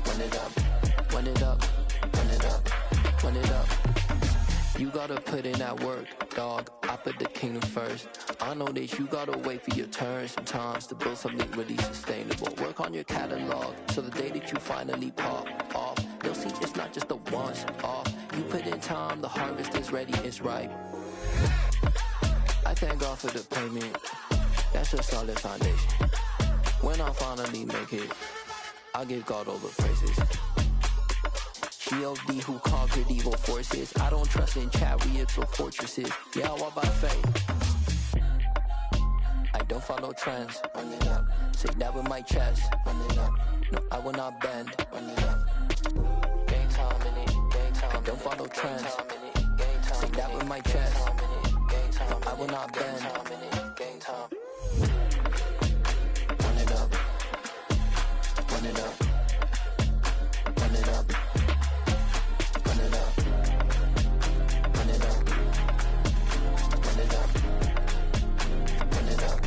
Speaker 7: Run it up. Run it up. Run it up. Run it up. You gotta put in that work, dog. I put the kingdom first. I know that you gotta wait for your turn sometimes to build something really sustainable. Work on your catalog so the day that you finally pop off, they'll see it's not just a once off. You put in time, the harvest is ready, it's ripe. I thank God for the payment. That's a solid foundation. When I finally make it, I'll give God all the praises. G.O.D. who conquered evil forces. I don't trust in chariots or fortresses. Yeah, I walk by faith. I don't follow trends. Run it up. Say that with my chest. Run it up. No, I will not bend. Run it up. Gang time in it. Gang time. I don't follow trends. Say that with my chest. No, I will not bend. Gang time. Run it up. Run it up. Run it up. Run it up. Run it up. Run it up. Run it up.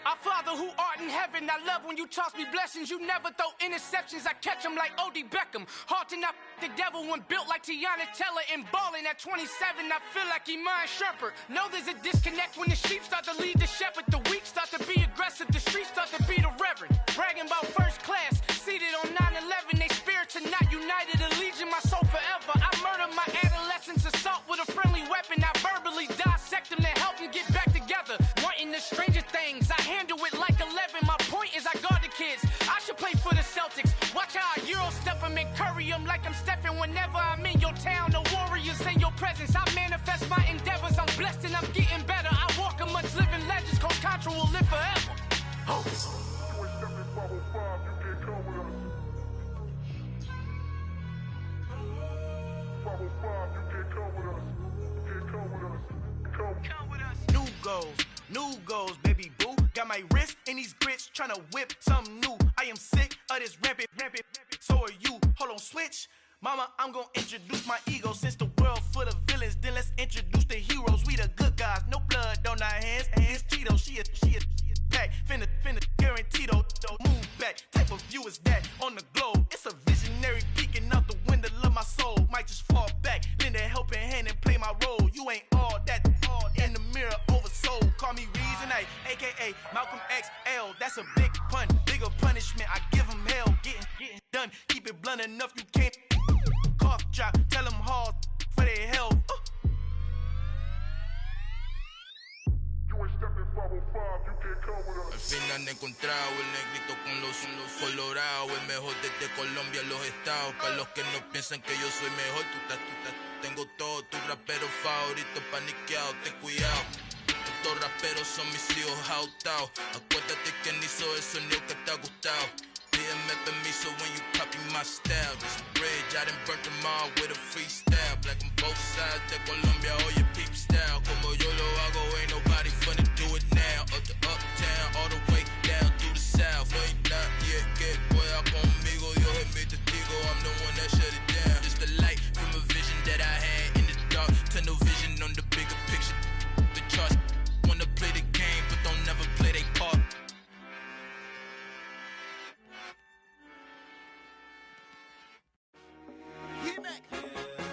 Speaker 6: Our Father who art in heaven, I love when you toss me blessings. You never throw interceptions, I catch them like O.D. Beckham. Hard to not the devil when built like Tiana Teller and balling at 27. I feel like Iman Shumpert. Know there's a disconnect when the sheep start to lead the shepherd. The weak start to be aggressive, the streets start to be the reverend. Bragging about first class, seated on 9/11. They spirits are not united, a legion, my soul forever. I murder my adolescence, assault with a friendly weapon. I verbally dissect them to help them get back together. Wanting the stranger things, I handle it like 11. My point is I guard the kids. I should play for the Celtics. Watch how I Euro step them and curry them like I'm Stephen. Whenever I'm in your town, the Warriors in your presence. I manifest my endeavors. I'm blessed and I'm getting better. I walk amongst living legends. Coach Contra will live forever. Oh. New goals, baby boo. Got my wrist in these grits, tryna whip something new. I am sick of this rampant. So are you. Hold on, switch. Mama, I'm gonna introduce my ego. Since the world full of villains, then let's introduce the heroes. We the good guys, no blood on our hands. It's Tito, she is.
Speaker 8: pack. Finna guarantee those move back. Type of view is that on the globe? It's a visionary peeking out the window of my soul. Might just fall back, lend a helping hand and play my role. You ain't all that in the mirror oversold. Call me Reason A, aka Malcolm XL. That's a big pun, bigger punishment. I give him hell, getting done. Keep it blunt enough, you can't cough drop. Tell them hard for their health.
Speaker 9: Al final he encontrado el negrito con los colorados, el mejor desde Colombia a los estados. Para los que no piensan que yo soy mejor, tengo todo, tu rapero favorito paniqueado, ten cuidado. Estos raperos son mis hijos jautados. Acuérdate quién hizo el sonido que te ha gustado. Pídeme permiso when you copy my style. This bridge, I done burnt them all with a freestyle. Black on both sides de Colombia, oye peep style. Como yo lo hago, ain't nobody finna do it now. Up to uptown, all the way down through the south. No hay nadie que pueda conmigo, Dios es mi testigo. I'm the one that shut it down. Just the light from a vision that I had in the dark. Tunnel vision on the bigger picture. The charts wanna play the game, but don't never play their part.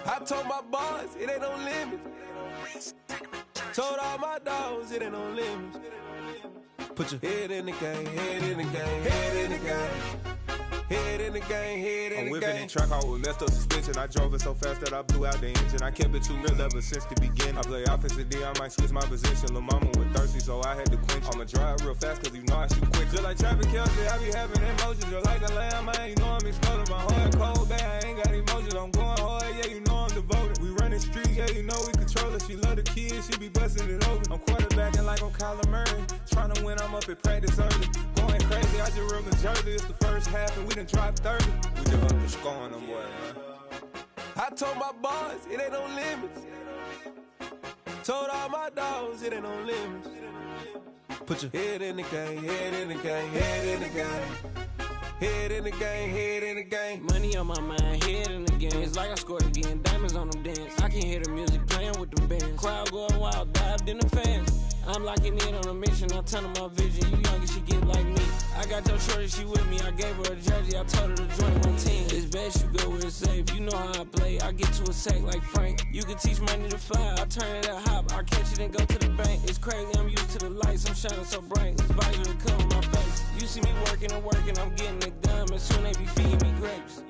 Speaker 10: I told my boys, it ain't no limits. Told all my dogs, it ain't no limits. Put your head in the game, head in the game, head in the game. Head in the game, head in the game. I'm whipping and track out with messed up suspension. I drove it so fast that I blew out the engine. I kept it too real ever since the beginning. I play offensive D, I might switch my position. Lil' mama was thirsty, so I had to quench. I'ma drive real fast, cause you know I shoot quick. Just like traffic Kelsey, I be having emotions. Just like a lamb, man, you know I'm exploding. My heart cold, bad, I ain't got emotions. I'm going hard, yeah, you know I'm devoted. We running streets, yeah, you know we control it. She love the kids, she be busting it open. I'm quarterbacking like I'm Kyler Murray. Trying to win, I'm up at practice early. Going crazy, I just real Jersey. It's the first half and we done dropped 30. We just underscoring them, boy, man. I told my boys, it ain't no limits. Told all my dogs, it ain't no limits. Put your head in the game, head in the game, head in the game. Head in the game, head in the game.
Speaker 11: Money on my mind, head in the game. It's like I scored again, diamonds on them dance. I can hear the music playing with them bands. Crowd going wild, dived in the fans. I'm locking in on a mission, I turn on my vision. You younger, she get like me. I got your shorty, she with me. I gave her a jersey, I told her to join my team. It's best you go where it's safe. You know how I play, I get to a sack like Frank. You can teach money to fly, I turn it up hop. I catch it and go to the bank. It's crazy, I'm used to the lights, I'm shining so bright. This visor to cover my face. You see me working and working, I'm getting it done. And soon they be feeding me grapes.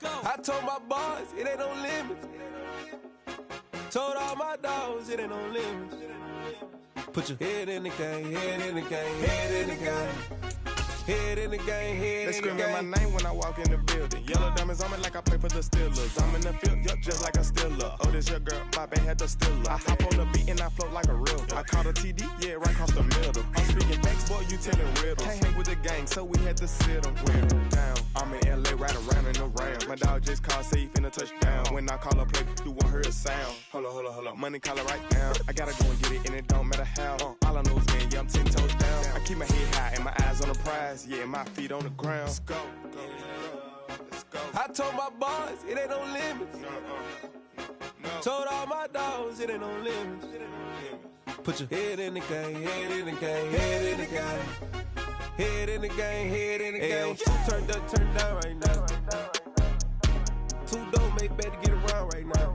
Speaker 10: I told my boys, it ain't no limits. Told all my dogs, it ain't no limits. Put your head in the game, head in the game, head in the game. Head in the game, head in the game.
Speaker 8: They screaming my name when I walk in the building. Yellow diamonds on me like I play for the Steelers. I'm in the field, yup, just like a Steeler. Oh, this your girl, my band had the Steeler. I hop on the beat and I float like a real. I caught a TD, yeah, right across the middle. I'm speaking facts, boy, you telling riddles. Can't hang with the gang, so we had to sit them down. I'm in LA, right around and around. My dog just called, say he finna touch down. When I call a play, you won't hear a sound. Hold up, money call it right now. I gotta go and get it, and it don't matter how. All I know is, man, yeah, I'm 10 toes down. I keep my head high and my eyes on the prize. Yeah, my feet on the ground. Let's go. Let's go.
Speaker 10: I told my boys, it ain't no limits. No. Told all my dogs, it ain't no limits. Put your head in the game, head in the game, head in the game. Head in the game, head in the game. Two turned up, turned down right now. Two dope made better get around right now.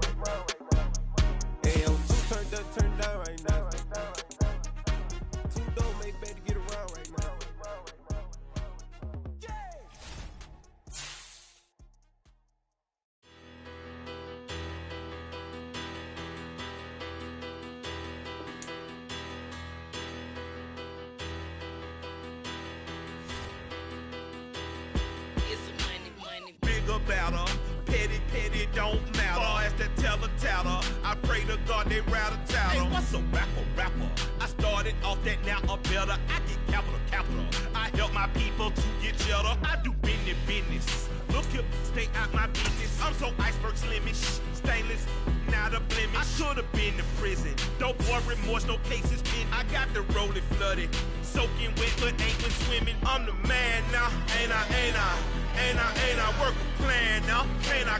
Speaker 10: Hey, two turned up, turned down right now. Two dope made better get around right now.
Speaker 8: About her. Petty, don't matter. Far as the teller, I pray to God they rattle tattle. Hey, what's a rapper? I started off that, now I'm better. I get capital. I help my people to get cheddar. I do business. Look here, stay out my business. I'm so iceberg slimish, stainless, not a blemish. I should've been to prison. Don't boy remorse, no cases pinned. I got the rolling flooded, soaking wet, but ain't been swimming. I'm the man now, ain't I? Work a plan now, can't I?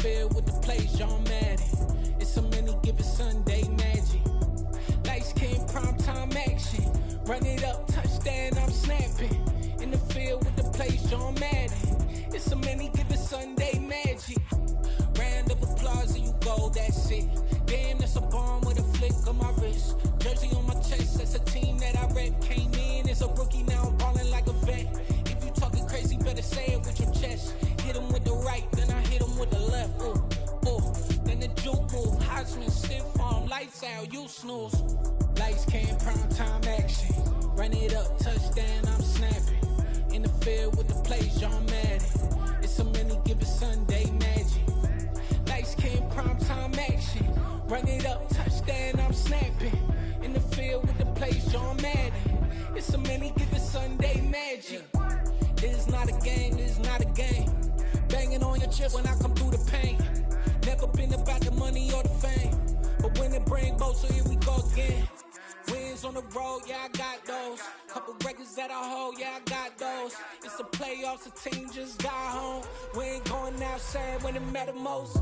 Speaker 11: field with the plays, John Madden. It's a many given Sunday magic. Lights came primetime action. Run it up, touchdown, I'm snapping. In the field with the plays, John Madden. It's a many given Sunday magic. Round of applause and you go, that's it. Damn, that's a bomb with a flick on my wrist. Jersey on my chest, that's a team that I rep. Came in as a rookie, now I'm ballin' like a vet. If you talking crazy, better say it with your chest. Hit him with the right, then I hit him with the left. Ooh, ooh, then the juke move. Heisman, stiff arm, lights out, you snooze. Lights came, primetime action. Run it up, touchdown, I'm snapping. In the field with the plays, John Madden. It's a many given Sunday magic. Lights came, primetime action. Run it up, touchdown, I'm snapping. In the field with the plays, John Madden. It's a many given Sunday magic. This is not a game, this is not a game. Banging on your chest when I come through the pain. Never been about the money or the fame. But when it bring both, so here we go again. Wins on the road, yeah, I got those. Couple records that I hold, yeah, I got those. It's the playoffs, the team just got home. We ain't going outside when it matter most.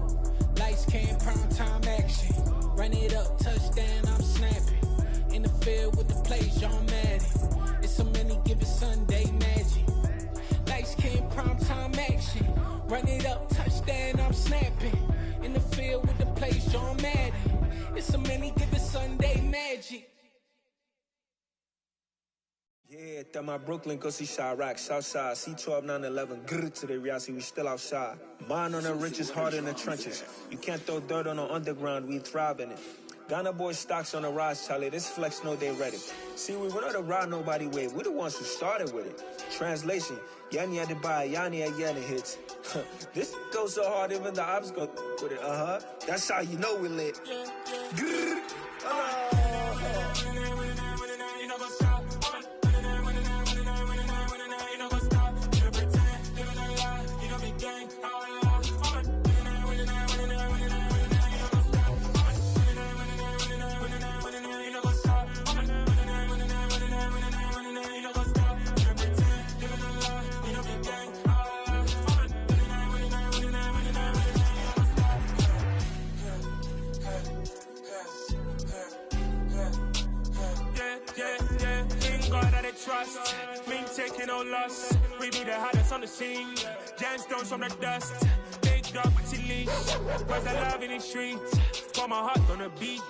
Speaker 11: Lights came, primetime action. Run it up, touchdown, I'm snapping. In the field with the plays, John Madden. It's a many given Sunday magic. Lights came, primetime action. Run it up, touchdown, I'm snapping. In the field with the plays, John Madden. It's a many given Sunday magic.
Speaker 10: Yeah, that my Brooklyn, go see Chirac, Southside, C12, 911, grrr to the Riasi, we still outside. Mine on the riches, hard in the trenches. You can't throw dirt on the underground, we thrive in it. Ghana boys stocks on the rise, Charlie, this flex know they ready. See, we were not to ride nobody way, we the ones who started with it. Translation, Yanni had to buy, Yanni had Yanni hits. This goes so hard, even the ops go with it, That's how you know we lit. Grrr.
Speaker 12: Trust, me taking no loss. We be the hottest on the scene. Gemstones from the dust. Big dog with your leash. Where's the love in the streets? Pour my heart on the beat.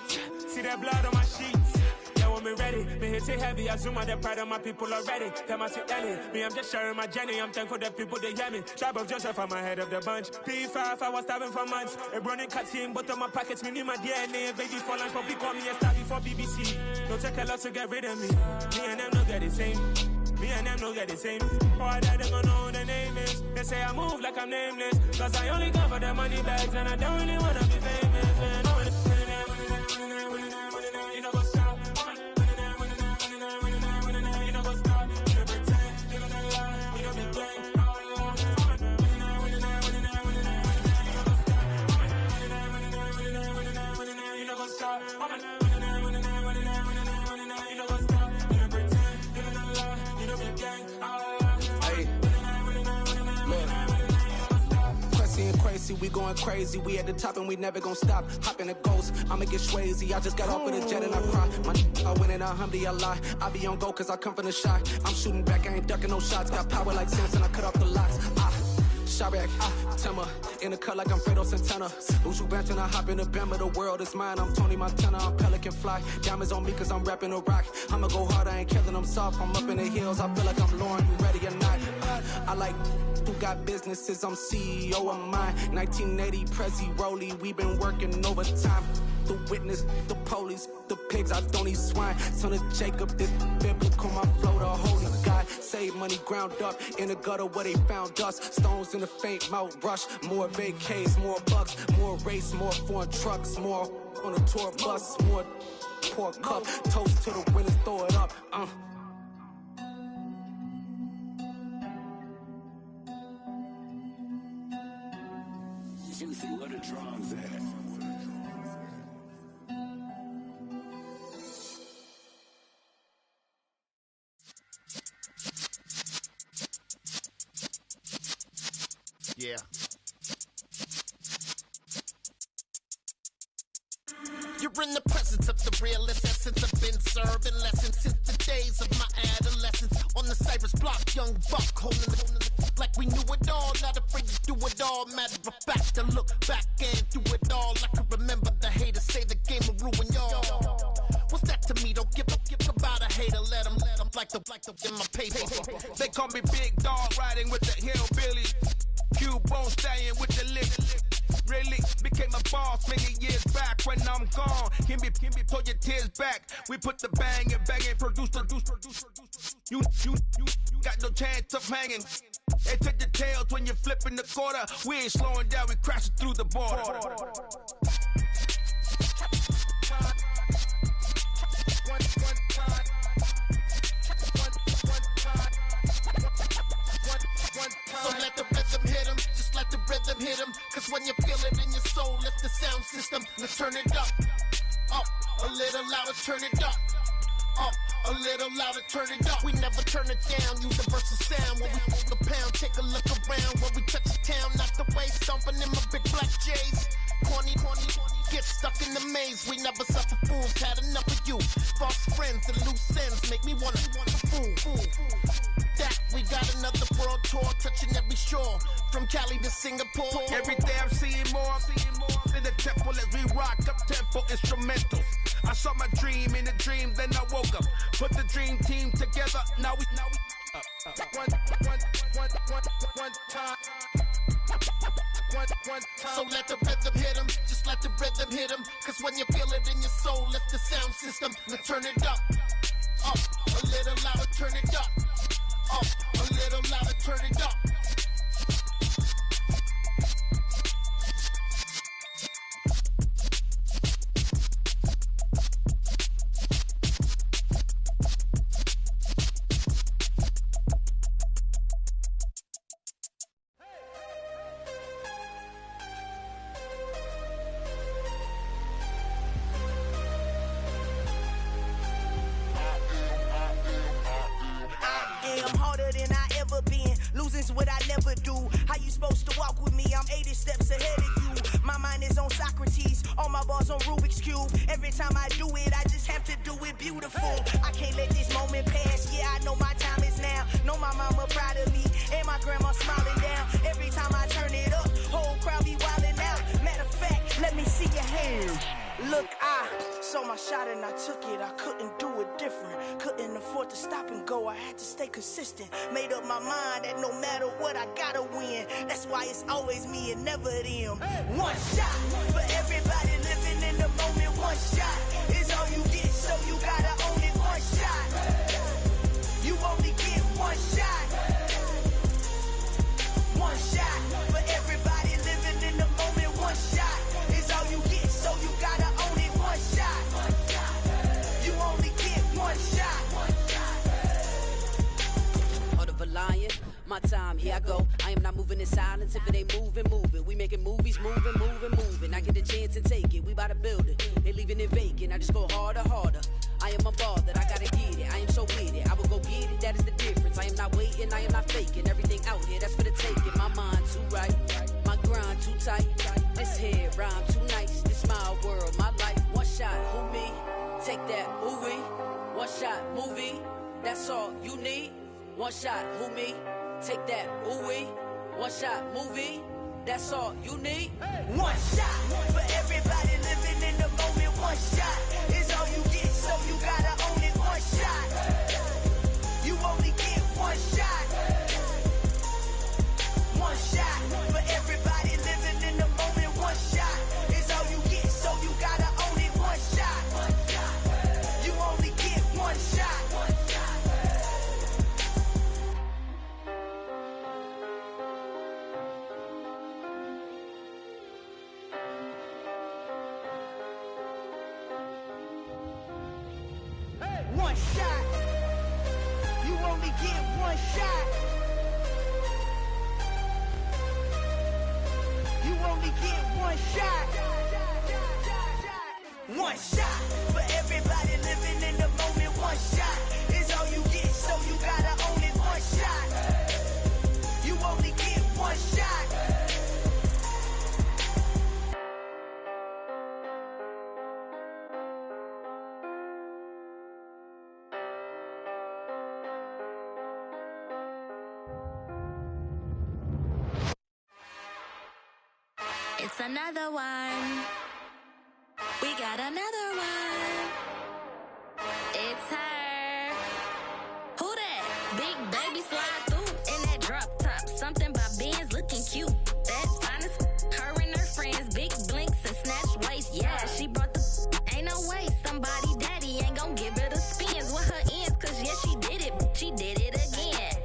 Speaker 12: See that blood on my sheets. Yeah, when we ready, me hit it heavy. I zoom out the pride of my people already. Tell my sit Ellie, me I'm just sharing my journey. I'm thankful that people they hear me. Tribe of Joseph, I'm ahead of the bunch. P5, I was starving for months. A running cut team, but on my pockets, me need my DNA. Baby for lunch, but call me a star before BBC. Don't take a lot to get rid of me. Me and them no get the same. Me and them no get the same. All that they gonna know who the name is. They say I move like I'm nameless. Cause I only come for the money bags and I don't really wanna be famous, man. You know what's up? You know what's up? You pretend, living a lie. You know be gang. You know what's up?
Speaker 13: We going crazy, we at the top and we never gonna stop. Hop in a ghost, I'ma get swayzy. I just got off of the jet and I cry. My I win in a Humvee, I lie. I be on go cause I come from the shot. I'm shooting back, I ain't ducking no shots. Got power like Samson, I cut off the locks. Chirac, Timmer, in the cut like I'm Fredo Santana. Uju Banton, I hop in the Bama, the world is mine. I'm Tony Montana, I'm Pelican Fly. Diamonds on me cause I'm rapping a rock. I'ma go hard, I ain't killing them soft. I'm up in the hills, I feel like I'm Lauren, you ready or not? I like who got businesses, I'm CEO of mine. 1980 Prezi Rolly, we been working overtime. The witness, the police, the pigs, I don't eat swine. Son of Jacob, this biblical, my flow, the holy God. Save money ground up in the gutter where they found us. Stones in the faint mouth rush. More vacays, more bucks, more race, more foreign trucks, more on a tour bus, more pour cup. Toast to the winners, throw it up.
Speaker 14: Juicy, what a drums at.
Speaker 15: Yeah. in the presence of the realest essence. I've been serving lessons since the days of my adolescence. On the Cypress block, young buck holding the like we knew it all. Not afraid to do it all. Matter of fact, to look back and do it all. I can remember the haters say the game will ruin y'all. What's that to me? Don't give about a hater. Let them like the in my paper.
Speaker 10: They call me Big Dog, riding with the hillbillies. Cubone staying with the lick. Really became a boss many years back. When I'm gone, can be pull your tears back. We put the bang and produce. You got no chance of hanging. They take the tails when you're flipping the quarter. We ain't slowing down, we crashing through the border.
Speaker 15: So let the rhythm hit him, just let the rhythm hit him. Cause when you feel it in your soul, lift the sound system. Let's turn it up, a little louder, turn it up. A little louder, turn it up. We never turn it down, use the versus sound. When we move the pound, take a look around. When we touch the town, not the way, stomping in my big black J's. Corny, get stuck in the maze. We never suffer fools, had enough of you. False friends and loose ends make me wanna fool. That we got another world tour, touching every shore, from Cali to Singapore.
Speaker 10: Every day I'm seeing more in the temple as we rock up tempo instrumentals. I saw my dream in a dream, then I woke up. Put the dream team together, now we one time.
Speaker 15: So let the rhythm hit him, just let the rhythm hit him. Cause when you feel it in your soul, lift the sound system. Let's turn it up, a little louder, turn it up, a little louder, turn it up.
Speaker 16: What I never do. How you supposed to walk with me? I'm 80 steps ahead of you. My mind is on Socrates, all my bars on Rubik's Cube. Every time I do it, I just have to do it beautiful. I can't let this moment pass. Yeah, I know my time is now. Know my mama proud of me, and my grandma smiling down. Every time I turn it up, whole crowd be wildin' out. Matter of fact, let me see your hands. Look, I saw my shot and I took it. I couldn't do it different. Couldn't afford to stop and go. I had to stay consistent. Made up my mind that no matter what, I gotta win. That's why it's always me and never them. One shot for everybody living in the moment. One shot is all you get, so you gotta own it. One shot. You only get one shot. One shot for everybody living in the moment. One shot is all you get, so you gotta own it. One shot. You only get one shot.
Speaker 17: Heart of a lion, my time, here I go. I am not moving in silence. If it ain't moving. We making movies, moving. I get a chance and take it. We bout to build it. They leaving it vacant. I just go harder. I am unbothered. I gotta get it. I am so with it. I will go get it. That is the difference. I am not waiting. I am not faking. Everything out here, that's for the taking. My mind too right. My grind too tight. This head rhyme too nice. This my world, my life. One shot, who me? Take that, ooh wee. One shot, movie. That's all you need. One shot, who me? Take that, ooh wee. One shot, movie. That's all you need.
Speaker 16: One shot for everybody living in the moment. One shot is all you get, so you gotta own it. One shot. You only get one shot. One shot for everybody living in the moment. One shot is all you get, so you gotta own it. One shot. You only get one shot. One shot. You only get one shot. You only get one shot. One shot for everybody living in the moment. One shot is all you get, so you gotta own it. One shot. You only get one shot.
Speaker 18: It's another one. We got another one. It's her. Who that? Big baby slide through in that drop top. Something by Benz looking cute. That's fine as her and her friends. Big blinks and snatch waist. Yeah, she brought the. Ain't no way somebody daddy ain't gon' give her the spins with her ends. Cause yeah, she did it. She did it again.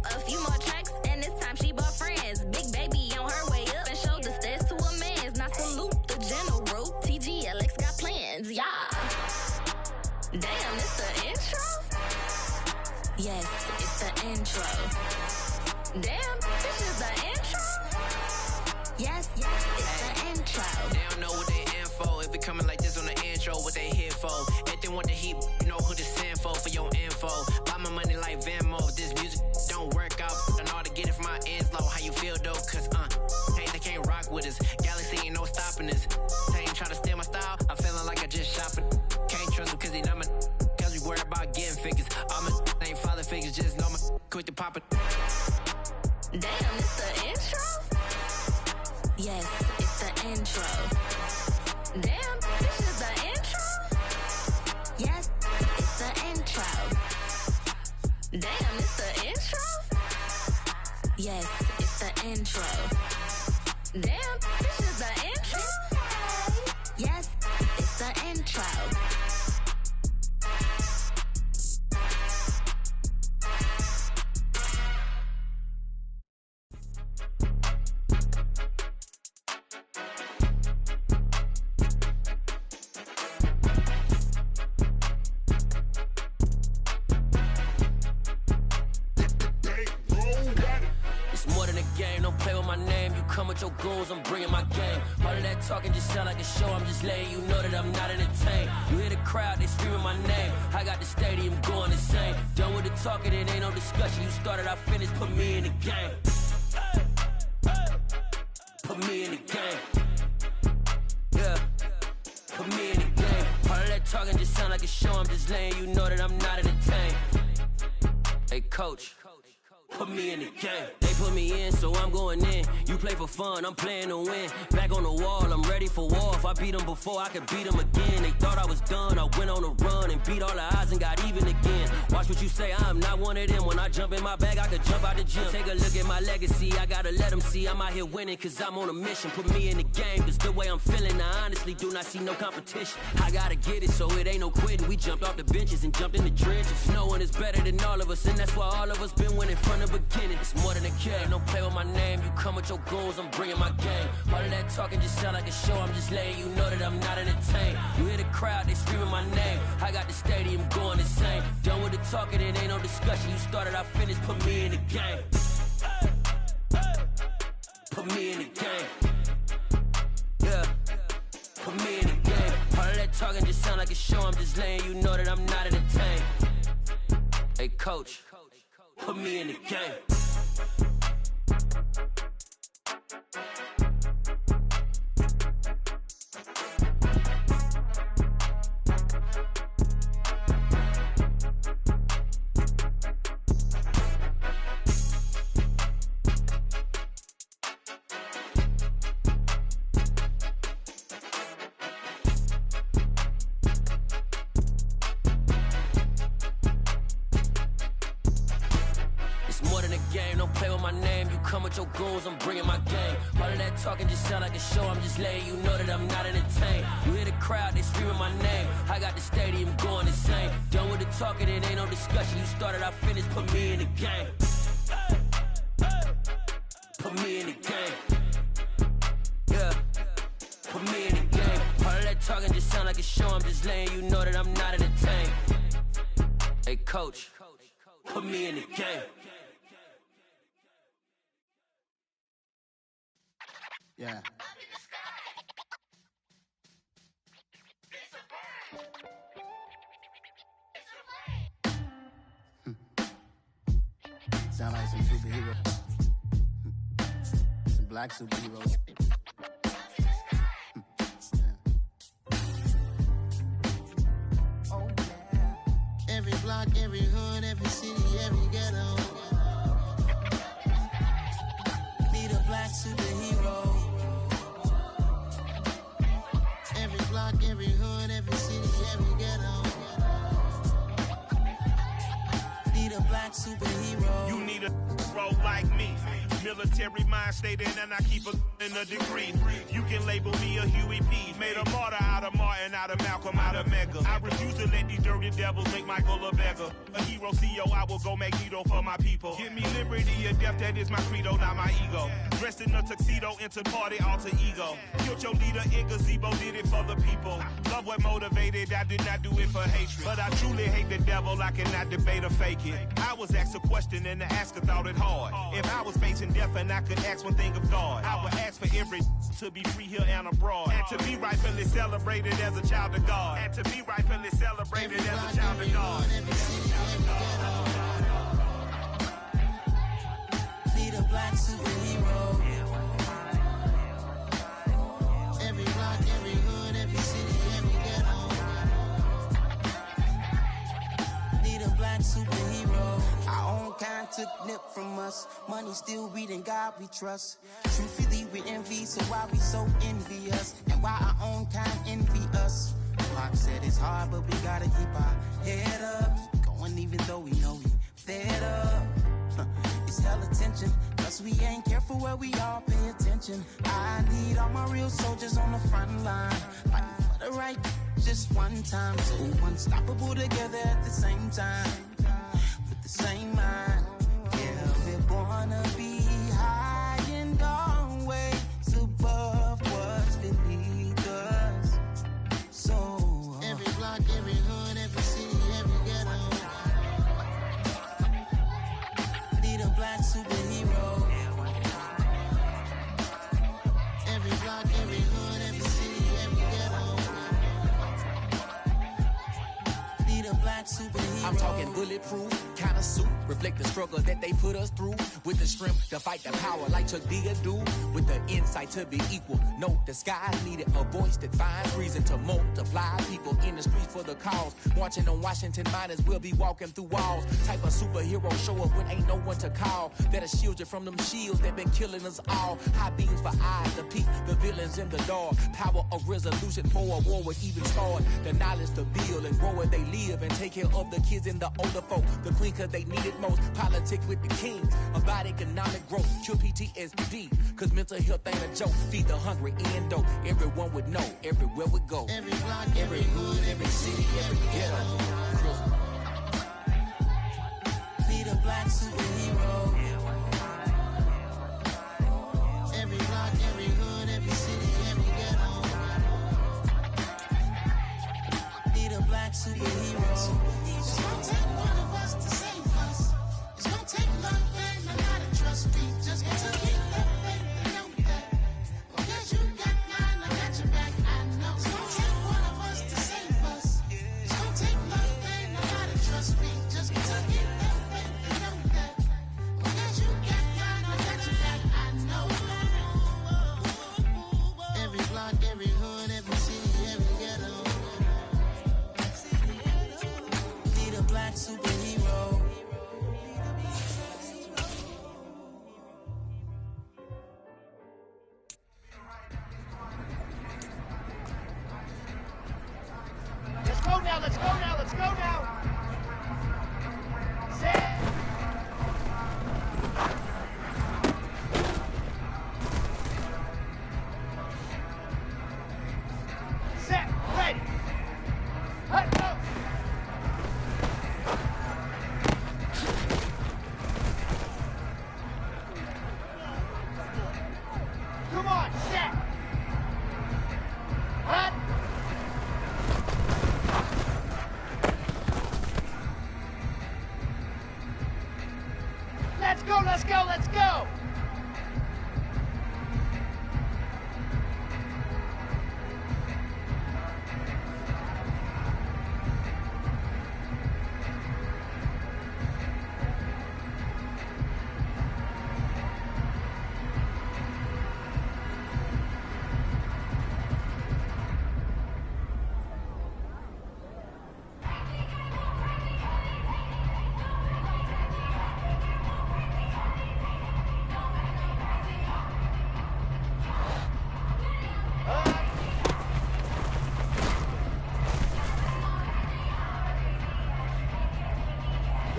Speaker 18: A few more tracks and this time she bought friends. Big baby on her way up and showed the stairs to a man's. Now salute the general. TGLX got plans. Yeah. Damn, it's the intro? Yes, it's the intro. Damn, this is the intro? Yes, it's the intro.
Speaker 19: They don't know what they in for. If it coming like this on the intro, what they here for? If they want the heat, you know who to send for your info. Buy my money like Venmo. If this music don't work out, I know how to get it from my ends low. How you feel though? Cause hey, they can't rock with us. Galaxy ain't no stopping this. They ain't trying to steal my style. I'm feeling like I just shopping. Can't trust them cause they not my. Cause we worried about getting figures. All my ain't father figures, just know my quick to pop it.
Speaker 18: Damn, it's the intro? Yes, it's the intro. Damn, this is the intro? Yes, it's the intro. Damn, it's the intro? Yes, it's the intro. Damn, this is the intro? Yes, it's the intro.
Speaker 19: Come with your goons, I'm bringing my game. All of that talking just sound like a show. I'm just letting you know that I'm not entertained. You hear the crowd, they screaming my name. I got the stadium going insane. Done with the talking, it ain't no discussion. You started, I finished, put me in the game. Put me in the game. Yeah, put me in the game. All of that talking just sound like a show. I'm just letting you know that I'm not entertained. Hey, coach. Put me in the game. They put me in, so I'm going in. You play for fun, I'm playing to win. Back on the wall, I'm ready for war. If I beat them before, I could beat them again. They thought I was done, I went on a run and beat all the odds and got even again. Watch what you say, I'm not one of them. When I jump in my bag, I could jump out the gym. Take a look at my legacy, I gotta let them see I'm out here winning, cause I'm on a mission. Put me in the game, cause the way I'm feeling, I honestly do not see no competition. I gotta get it, so it ain't no quitting. We jumped off the benches and jumped in the trenches. No one is better than all of us, and that's why all of us been winning from the beginning. It's more than a game, don't play with my name. You come with your goons, I'm bringing my game. All of that talking just sound like a show. I'm just letting you know that I'm not entertained. You hear the crowd, they screaming my name. I got the stadium going insane. Done with the talking, it ain't no discussion. You started, I finished, put me in the game. Put me in the game. Yeah, put me in the game. All of that talking just sound like a show. I'm just letting you know that I'm not entertained. Hey, coach. Put me in the game. Your goons, I'm bringing my game. All of that talking just sound like a show. I'm just letting you know that I'm not entertained. You hear the crowd, they screaming my name. I got the stadium going insane. Done with the talking, it ain't no discussion. You started, I finished, put me in the game. Put me in the game. Yeah, put me in the game. All of that talking just sound like a show. I'm just letting you know that I'm not entertained. Hey, coach, put me in the game.
Speaker 20: Yeah. Sound like some superheroes. Some black superheroes. Oh, yeah. Every block, every hood, every city, every ghetto. Need a black superhero. black superhero.
Speaker 12: You need a role like me. Military mind stated, and I keep in a degree. You can label me a Huey P. Made a martyr out of Martin, out of Malcolm, out of Mega. I refuse to let these dirty devils make Michael a beggar. A hero CEO, I will go Magneto for my people. Give me liberty or death, that is my credo, not my ego. Dressed in a tuxedo, into party alter ego. Killed your leader in gazebo, did it for the people. Love what motivated, I did not do it for hatred. But I truly hate the devil, I cannot debate or fake it. I was asked a question and the asker thought it hard. If I was facing death and I could ask one thing of God, I would ask for every to be free here and abroad. And to be rightfully celebrated as a child of God. And to be rightfully celebrated as a child of God.
Speaker 20: Need a black superhero. Every block, every hood, every city, every ghetto. Need a black superhero. Our own kind took nip from us. Money still reading God we trust. Truthfully we envy, so why we so envious? And why our own kind envy us? Pac said it's hard, but we gotta keep our head up. Keep going even though we know we fed up. It's hella tension, plus we ain't careful where we all pay attention. I need all my real soldiers on the front line, fighting for the right just one time. So unstoppable together at the same time, with the same mind. Yeah, we're born to be high and always above what's beneath us. So every block, every hood, every city, every ghetto. Need a black superhero. Every block, every hood, every city, every ghetto. Need a black superhero.
Speaker 2: I'm talking bulletproof kind of suit, reflect the struggle that they put us through. With the strength to fight the power like Chuck D do. With the insight to be equal. No disguise needed, a voice that finds reason to multiply. People in the streets for the cause. Marching on Washington miners will be walking through walls. Type of superhero show up when ain't no one to call. That'll shield you from them shields that been killing us all. High beams for eyes to peek the villains in the dark. Power of resolution for a war would even start. The knowledge to build and grow where they live and take care of the kids and the older folk. The queen cause they need it most. Politics with the kings. About economic growth. Cure PTSD. Cause mental health ain't a joke. Feed the hungry and dope. Everyone would know. Everywhere we go.
Speaker 20: Every block, every hood, every city, every ghetto. Need a black superhero. Every block, every hood, every city, every ghetto. Need a black superhero. It's gonna take one of us to save us. It's gonna take love and a lot of trust. We just got to keep that faith and know that. Because you got mine, I got your back, I know. It's gonna take one of us to save us. It's gonna take love and a lot of trust. We just got to keep that faith and know that. Because you got mine, I got your back, I know. Every block, every hood, every city, every ghetto. Need a black superhero.
Speaker 21: Let's go now, let's go now, let's go now. Set. Set, ready. Let go.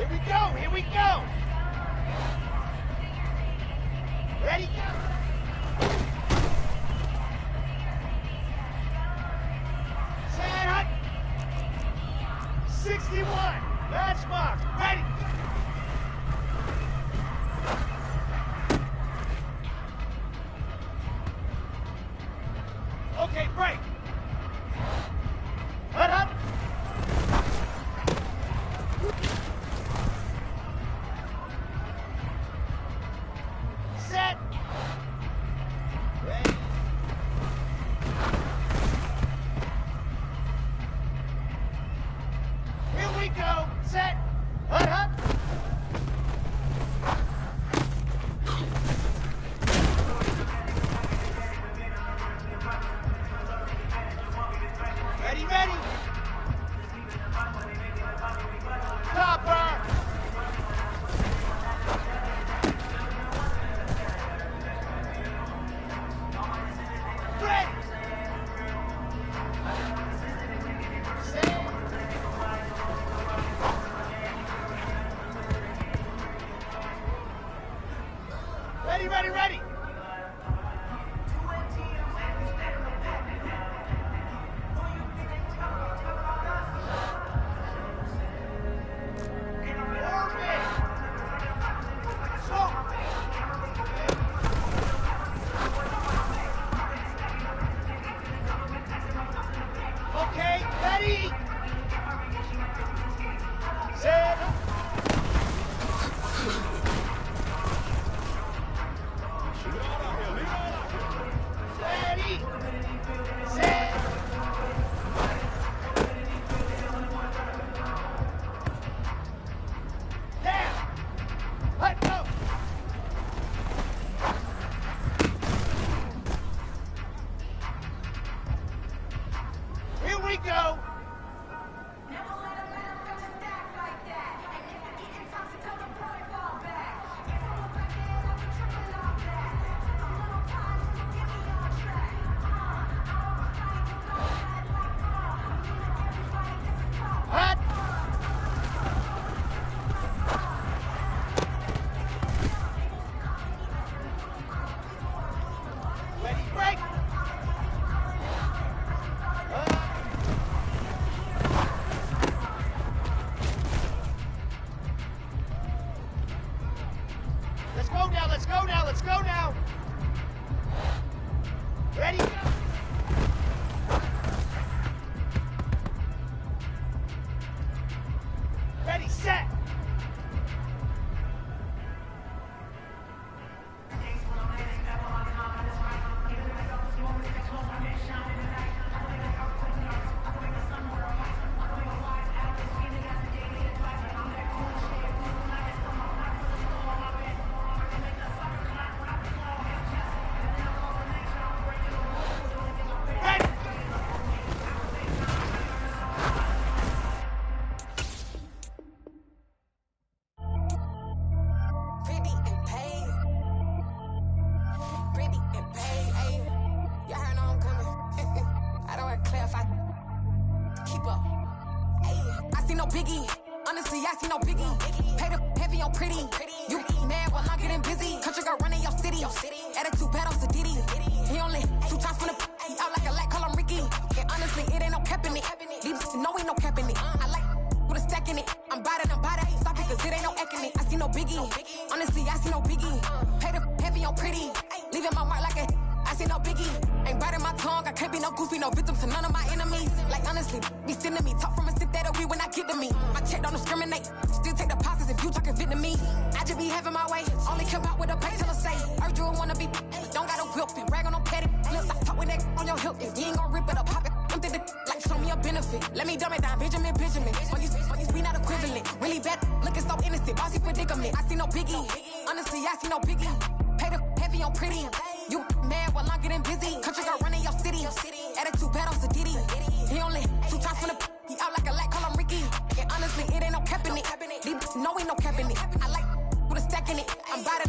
Speaker 21: Here we go, here we go. Ready? Set up. 61. Match mark. Ready? Okay, break. Head up. Set. Ready. Here we go. Set. Head up. Ready, ready. Stopper. Ready. Set. Ready, ready, ready. Okay, ready. Set. Ready. Set. Down. Let go. Here we go. Hot. Ready, break. Let's go now, let's go now, let's go now. Ready? Ready, set. Ready.
Speaker 20: Pretty and paid. Pretty and paid. Ayy, y'all heard I'm coming. I don't want to clarify. Keep up. Ayy, I see no biggie. Honestly, I see no biggie. Pay the heavy on pretty. You mad while I'm getting busy. Country girl running your city. Attitude bad on Diddy. He only 2 times from the he out like a light, call him Ricky. And honestly, it ain't no cap in it. These know ain't no cap in it. I like with a stack in it. I'm bad. Stop it, cause it ain't no acting it. I see no biggie. Honestly, I see no biggie. Pay the heavy on pretty. Leaving my mark like a I see no biggie. Ain't biting my tongue. I can't be no goofy, no victim to none of my enemies. Like honestly, be sending me talk from a sip that we when I get to me. My check don't discriminate. Still take deposits if you talking Vietnamese. I just be having my way. Only come out with a pay till I say. Heard you wanna be, don't gotta whip it. Rag on no petty. Flip, I talk with that on your hip. If you ain't gon' rip it up, pop it. Empty the like show me a benefit. Let me dumb it down, Benjamin. When we not equivalent. Really bad, looking so innocent. Bossy predicament. I see no biggie. Honestly, I see no biggie. Pay the heavy on pretty. You mad while I'm getting busy. Country girl running your city. Attitude bad on Diddy. He only 2 times from the he out like a light, call him Ricky. And honestly, it ain't no cap in it. These know ain't no cap in it. I like with a stack in it. I'm bad.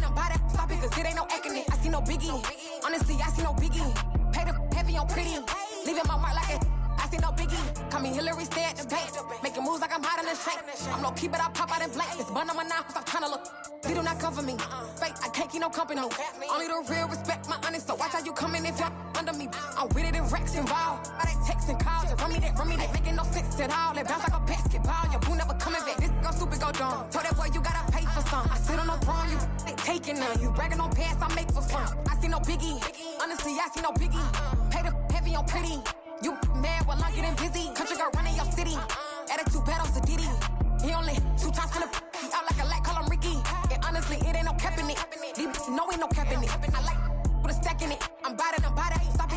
Speaker 20: Stop it, cause it ain't no acting it. I see no biggie. Honestly, I see no biggie. Pay the heavy on pretty. Leaving my mark like a I see no biggie. Call me Hillary, stay at the bank. Making
Speaker 4: moves like I'm hot in the shank. I'm low key, but I pop out in blank. This bun on my knife, stop trying to look. They do not come for me. Fake, I can't keep no company. Only the real respect my honest. So watch how you coming if you're under me. I'm with it in Rex involved. I they text and calls. You run me that, making no sense at all. They bounce like a basketball. Your boo never coming back. This go stupid, go dumb. Told that boy you gotta pay for some. I sit on no throne, you ain't taking none. You bragging on past, I make for fun. I see no biggie. Honestly, I see no biggie. Pay the heavy on pretty. You mad while I'm getting busy. Country girl running your city. Attitude battles to Diddy. He only 2 times from the he out like a light, call him Ricky. And honestly, it ain't no cap in it. These know ain't no cap in it. I like put a stack in it. I'm about